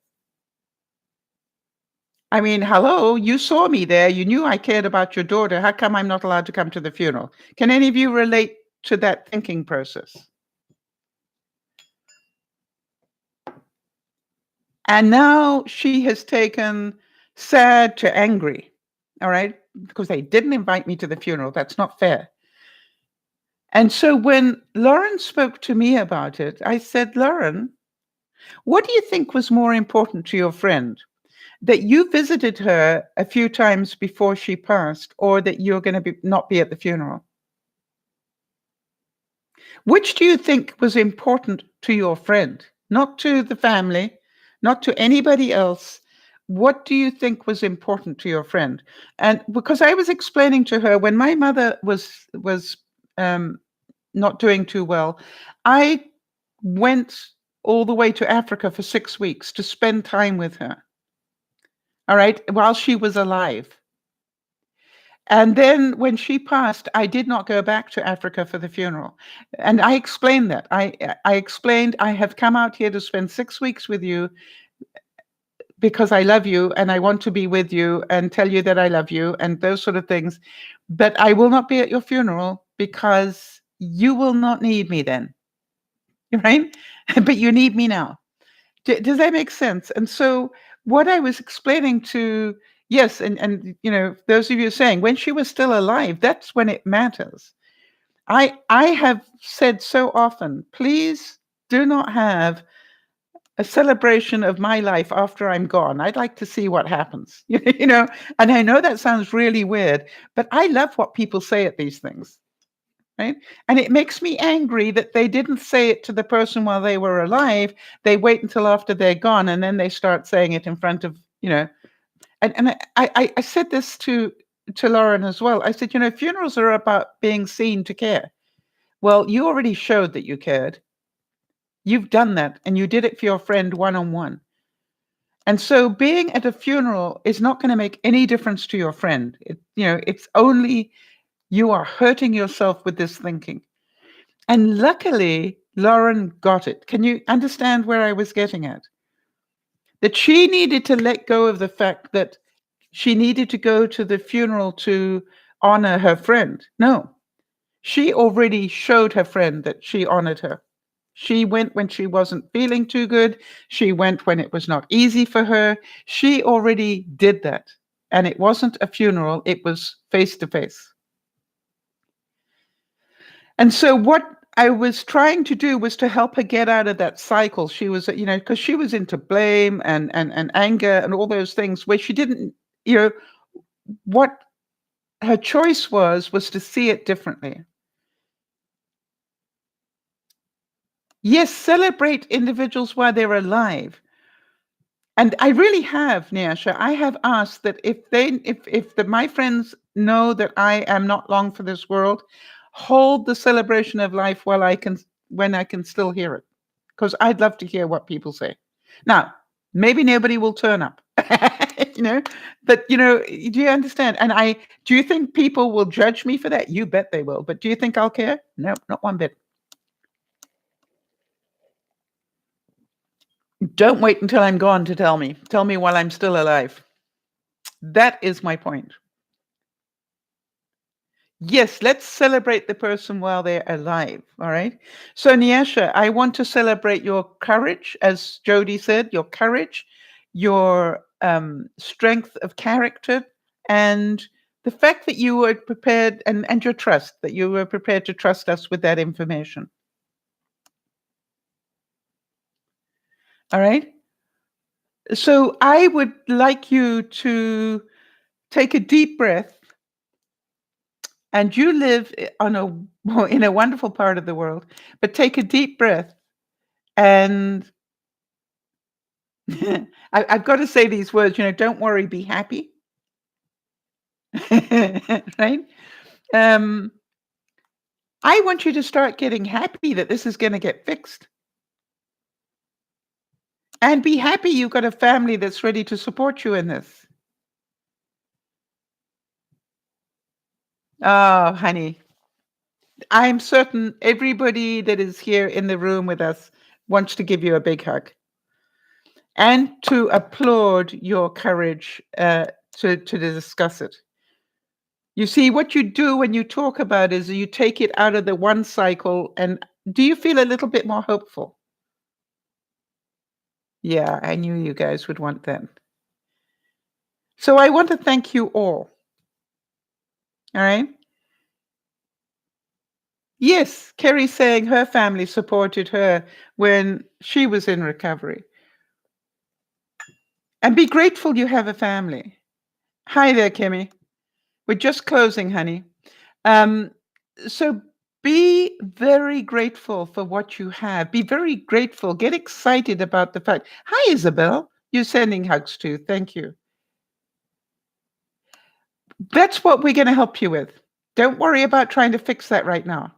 I mean, hello, you saw me there. You knew I cared about your daughter. How come I'm not allowed to come to the funeral? Can any of you relate to that thinking process? And now she has taken sad to angry, all right? Because they didn't invite me to the funeral. That's not fair. And so when Lauren spoke to me about it, I said, Lauren, what do you think was more important to your friend? That you visited her a few times before she passed, or that you're going to not be at the funeral? Which do you think was important to your friend? Not to the family, not to anybody else. What do you think was important to your friend? And because I was explaining to her when my mother was not doing too well, I went all the way to Africa for 6 weeks to spend time with her. All right, while she was alive. And then when she passed, I did not go back to Africa for the funeral. And I explained that. I explained, I have come out here to spend 6 weeks with you because I love you and I want to be with you and tell you that I love you and those sort of things. But I will not be at your funeral because you will not need me then. Right? But you need me now. Does that make sense? And so what I was explaining to, yes, and those of you saying when she was still alive, that's when it matters. I have said so often, please do not have a celebration of my life after I'm gone. I'd like to see what happens. And I know that sounds really weird, but I love what people say at these things. Right? And it makes me angry that they didn't say it to the person while they were alive. They wait until after they're gone, and then they start saying it in front of, And I said this to Lauren as well. I said, funerals are about being seen to care. Well, you already showed that you cared. You've done that, and you did it for your friend one-on-one. And so being at a funeral is not going to make any difference to your friend. It's only you are hurting yourself with this thinking. And luckily, Lauren got it. Can you understand where I was getting at? That she needed to let go of the fact that she needed to go to the funeral to honor her friend. No, she already showed her friend that she honored her. She went when she wasn't feeling too good. She went when it was not easy for her. She already did that. And it wasn't a funeral, it was face to face. And so what I was trying to do was to help her get out of that cycle. She was, because she was into blame and anger and all those things where she didn't, what her choice was to see it differently. Yes, celebrate individuals while they're alive. And I really have, Nyasha. I have asked that if my friends know that I am not long for this world, hold the celebration of life when I can still hear it, because I'd love to hear what people say. Now, maybe nobody will turn up, but do you understand? And do you think people will judge me for that? You bet they will. But do you think I'll care? No, not one bit. Don't wait until I'm gone to tell me. Tell me while I'm still alive. That is my point. Yes, let's celebrate the person while they're alive. All right. So, Nyasha, I want to celebrate your courage, as Jody said, your courage, your strength of character, and the fact that you were prepared, and your trust, that you were prepared to trust us with that information. All right. So, I would like you to take a deep breath. And you live in a wonderful part of the world, but take a deep breath. And I've got to say these words, don't worry, be happy. Right? I want you to start getting happy that this is going to get fixed. And be happy you've got a family that's ready to support you in this. Oh, honey, I'm certain everybody that is here in the room with us wants to give you a big hug and to applaud your courage to discuss it. You see, what you do when you talk about it is you take it out of the one cycle. And do you feel a little bit more hopeful? Yeah, I knew you guys would want that. So I want to thank you all. All right. Yes, Kerry saying her family supported her when she was in recovery. And be grateful you have a family. Hi there, Kimmy. We're just closing, honey. So be very grateful for what you have. Be very grateful. Get excited about the fact. Hi, Isabel. You're sending hugs too. Thank you. That's what we're going to help you with. Don't worry about trying to fix that right now.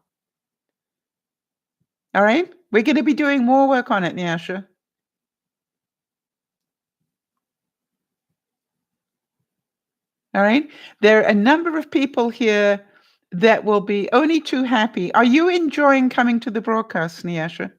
All right? We're going to be doing more work on it, Nyasha. All right? There are a number of people here that will be only too happy. Are you enjoying coming to the broadcast, Nyasha?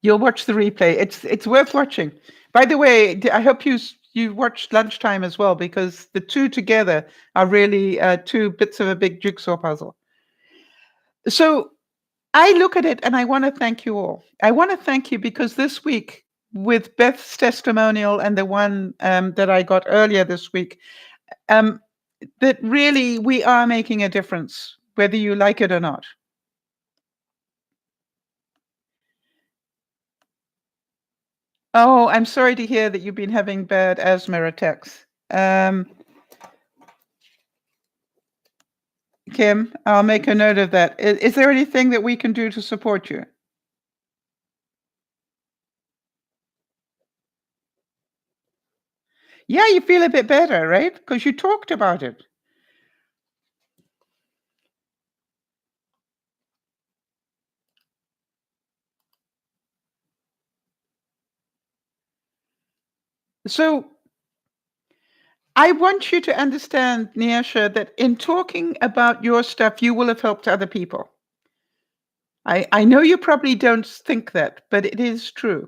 You'll watch the replay. It's worth watching. By the way, I hope you watched Lunchtime as well, because the two together are really two bits of a big jigsaw puzzle. So I look at it and I want to thank you all. I want to thank you because this week, with Beth's testimonial and the one that I got earlier this week, that really we are making a difference, whether you like it or not. Oh, I'm sorry to hear that you've been having bad asthma attacks. Kim, I'll make a note of that. Is there anything that we can do to support you? Yeah, you feel a bit better, right? Because you talked about it. So I want you to understand, Niasha, that in talking about your stuff, you will have helped other people. I know you probably don't think that, but it is true.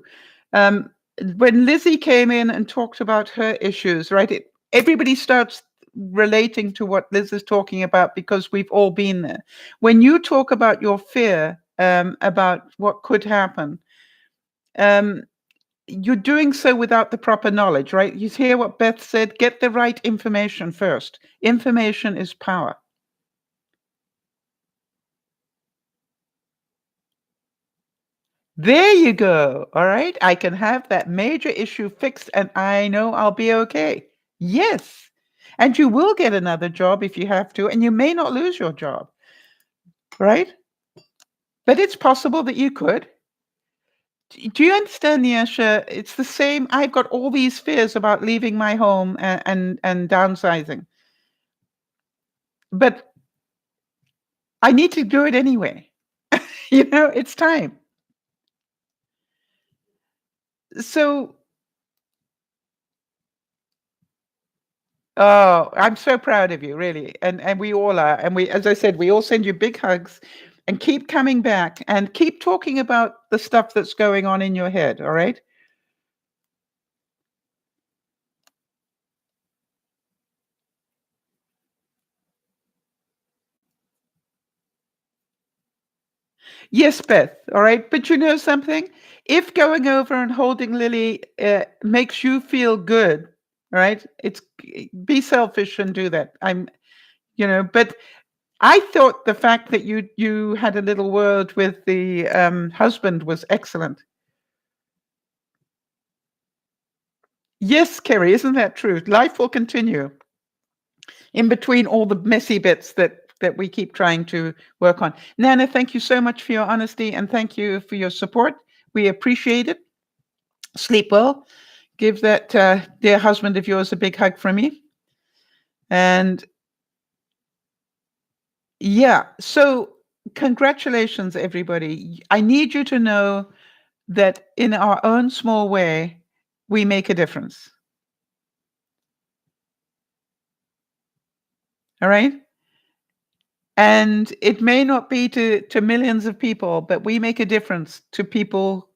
Um, when Lizzie came in and talked about her issues, right, everybody starts relating to what Liz is talking about because we've all been there. When you talk about your fear about what could happen, um, you're doing so without the proper knowledge, right? You hear what Beth said, get the right information first. Information is power. There you go. All right. I can have that major issue fixed and I know I'll be okay. Yes. And you will get another job if you have to, and you may not lose your job, right? But it's possible that you could. Do you understand, Niasha? It's the same. I've got all these fears about leaving my home and downsizing, but I need to do it anyway. It's time. So, oh, I'm so proud of you, really. And we all are. And we, as I said, we all send you big hugs and keep coming back and keep talking about the stuff that's going on in your head, all right? Yes, Beth, all right? But you know something? If going over and holding Lily makes you feel good, all right? Be selfish and do that. But I thought the fact that you had a little word with the husband was excellent. Yes, Kerry, isn't that true? Life will continue in between all the messy bits that we keep trying to work on. Nana, thank you so much for your honesty and thank you for your support. We appreciate it. Sleep well. Give that dear husband of yours a big hug from me. And yeah, so congratulations, everybody. I need you to know that in our own small way, we make a difference. All right? And it may not be to millions of people, but we make a difference to people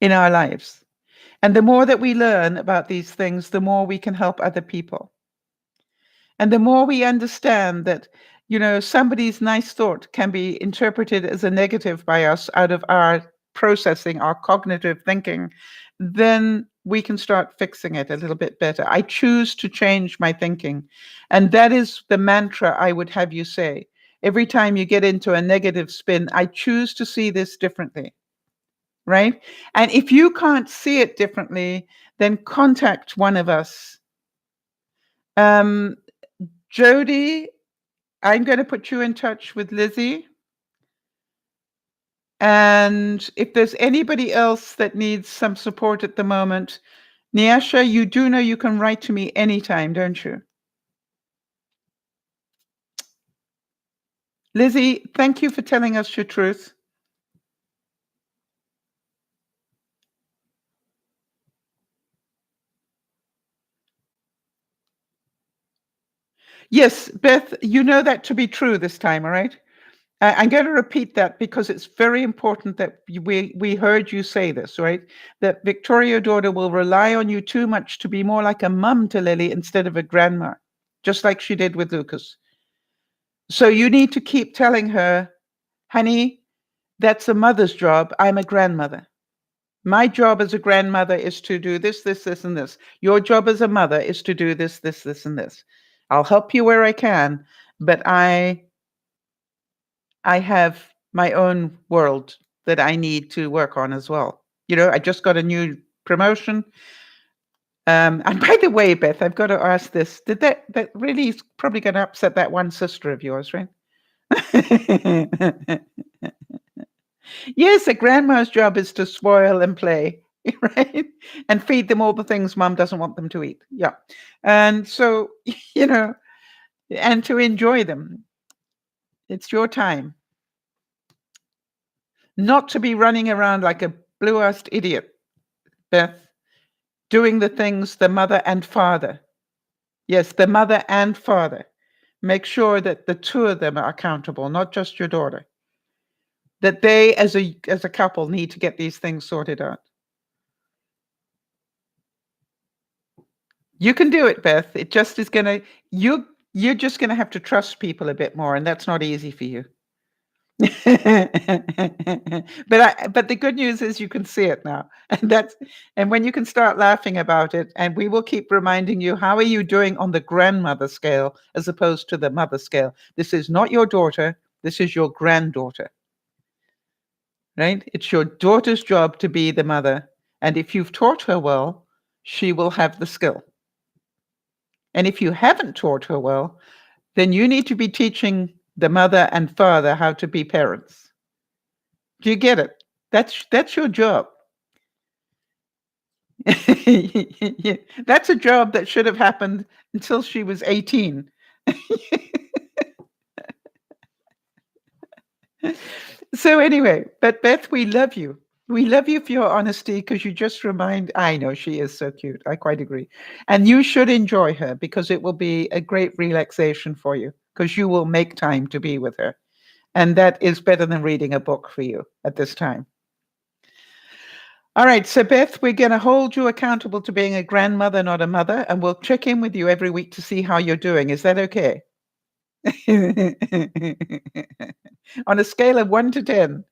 in our lives. And the more that we learn about these things, the more we can help other people. And the more we understand that, somebody's nice thought can be interpreted as a negative by us out of our processing, our cognitive thinking, then we can start fixing it a little bit better. I choose to change my thinking. And that is the mantra I would have you say. Every time you get into a negative spin, I choose to see this differently. Right? And if you can't see it differently, then contact one of us. Jody, I'm going to put you in touch with Lizzie. And if there's anybody else that needs some support at the moment, Niasha, you do know you can write to me anytime, don't you? Lizzie, thank you for telling us your truth. Yes, Beth, you know that to be true this time, all right? I'm going to repeat that because it's very important that we heard you say this, right? That Victoria, daughter, will rely on you too much to be more like a mum to Lily instead of a grandma, just like she did with Lucas. So you need to keep telling her, honey, that's a mother's job. I'm a grandmother. My job as a grandmother is to do this, this, this, and this. Your job as a mother is to do this, this, this, and this. I'll help you where I can, but I have my own world that I need to work on as well. I just got a new promotion. And by the way, Beth, I've got to ask this. Did that really is probably going to upset that one sister of yours, right? Yes, a grandma's job is to spoil and play. right? And feed them all the things mom doesn't want them to eat. Yeah. And so, you know, and to enjoy them. It's your time. Not to be running around like a blue-assed idiot, Beth, doing the things the mother and father. Yes, the mother and father. Make sure that the two of them are accountable, not just your daughter. That they, as a couple, need to get these things sorted out. You can do it, Beth. It just is gonna you're just gonna have to trust people a bit more, and that's not easy for you. But the good news is you can see it now. And when you can start laughing about it, and we will keep reminding you, how are you doing on the grandmother scale as opposed to the mother scale? This is not your daughter, this is your granddaughter. Right? It's your daughter's job to be the mother. And if you've taught her well, she will have the skill. And if you haven't taught her well, then you need to be teaching the mother and father how to be parents. Do you get it? That's your job. Yeah, that's a job that should have happened until she was 18. So anyway, but Beth, we love you. We love you for your honesty because you just remind, I know she is so cute. I quite agree. And you should enjoy her because it will be a great relaxation for you because you will make time to be with her. And that is better than reading a book for you at this time. All right, so Beth, we're going to hold you accountable to being a grandmother, not a mother, and we'll check in with you every week to see how you're doing. Is that okay? On a scale of 1 to 10,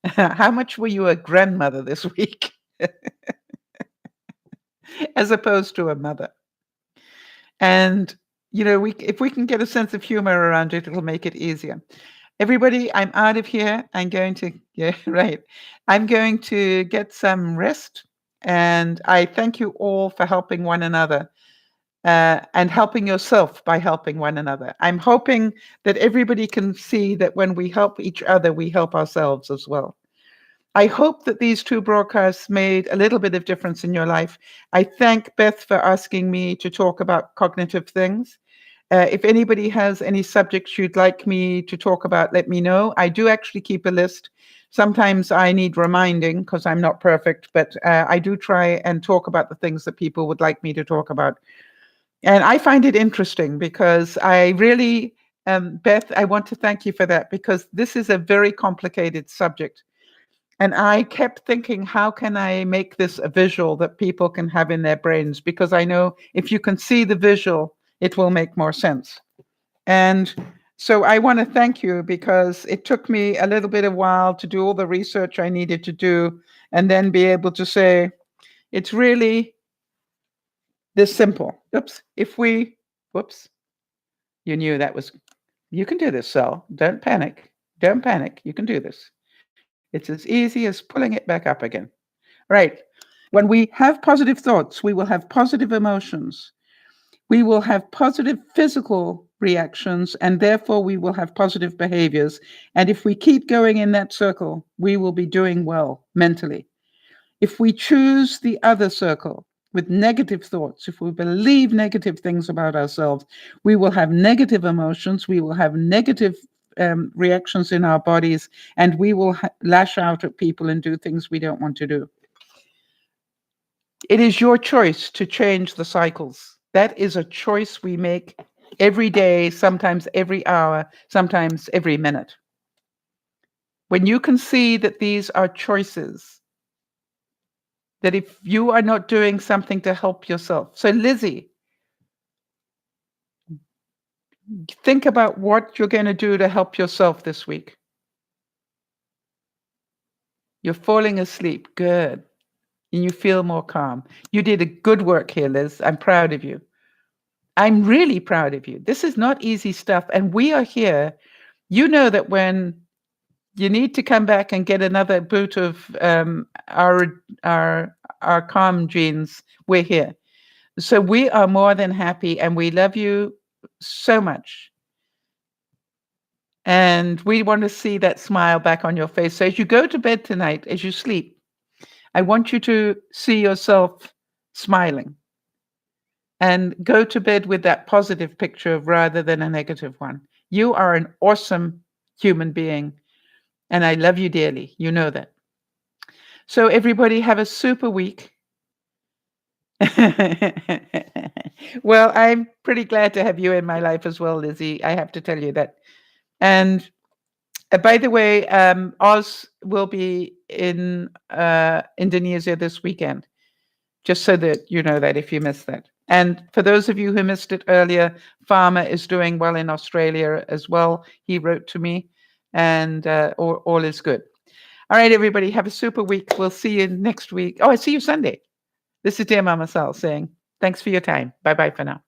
how much were you a grandmother this week as opposed to a mother? And, if we can get a sense of humor around it, it'll make it easier. Everybody, I'm out of here. I'm going to, yeah, right. I'm going to get some rest. And I thank you all for helping one another and helping yourself by helping one another. I'm hoping that everybody can see that when we help each other, we help ourselves as well. I hope that these two broadcasts made a little bit of difference in your life. I thank Beth for asking me to talk about cognitive things. If anybody has any subjects you'd like me to talk about, let me know. I do actually keep a list. Sometimes I need reminding because I'm not perfect, but I do try and talk about the things that people would like me to talk about. And I find it interesting because I really, Beth, I want to thank you for that because this is a very complicated subject. And I kept thinking, how can I make this a visual that people can have in their brains? Because I know if you can see the visual, it will make more sense. And so I want to thank you because it took me a little bit of while to do all the research I needed to do and then be able to say, it's really this simple. Oops. Whoops, you knew that was, you can do this, Sal. Don't panic. Don't panic. You can do this. It's as easy as pulling it back up again. Right. When we have positive thoughts, we will have positive emotions. We will have positive physical reactions, and therefore we will have positive behaviors. And if we keep going in that circle, we will be doing well mentally. If we choose the other circle with negative thoughts, if we believe negative things about ourselves, we will have negative emotions, we will have negative reactions in our bodies, and we will lash out at people and do things we don't want to do. It is your choice to change the cycles. That is a choice we make every day, sometimes every hour, sometimes every minute. When you can see that these are choices, that if you are not doing something to help yourself. So Lizzie, think about what you're going to do to help yourself this week. You're falling asleep. Good. And you feel more calm. You did a good work here, Liz. I'm proud of you. I'm really proud of you. This is not easy stuff. And we are here. You know that when you need to come back and get another boot of our calm genes, we're here. So we are more than happy and we love you so much. And we want to see that smile back on your face. So as you go to bed tonight, as you sleep, I want you to see yourself smiling and go to bed with that positive picture rather than a negative one. You are an awesome human being, and I love you dearly. You know that. So everybody have a super week. Well, I'm pretty glad to have you in my life as well, Lizzie. I have to tell you that. And by the way, Oz will be in Indonesia this weekend, just so that you know that if you missed that. And for those of you who missed it earlier, Farmer is doing well in Australia as well. He wrote to me, and all is good. All right, everybody, have a super week. We'll see you next week. Oh, I see you Sunday. This is Dear Mama Sal saying thanks for your time. Bye-bye for now.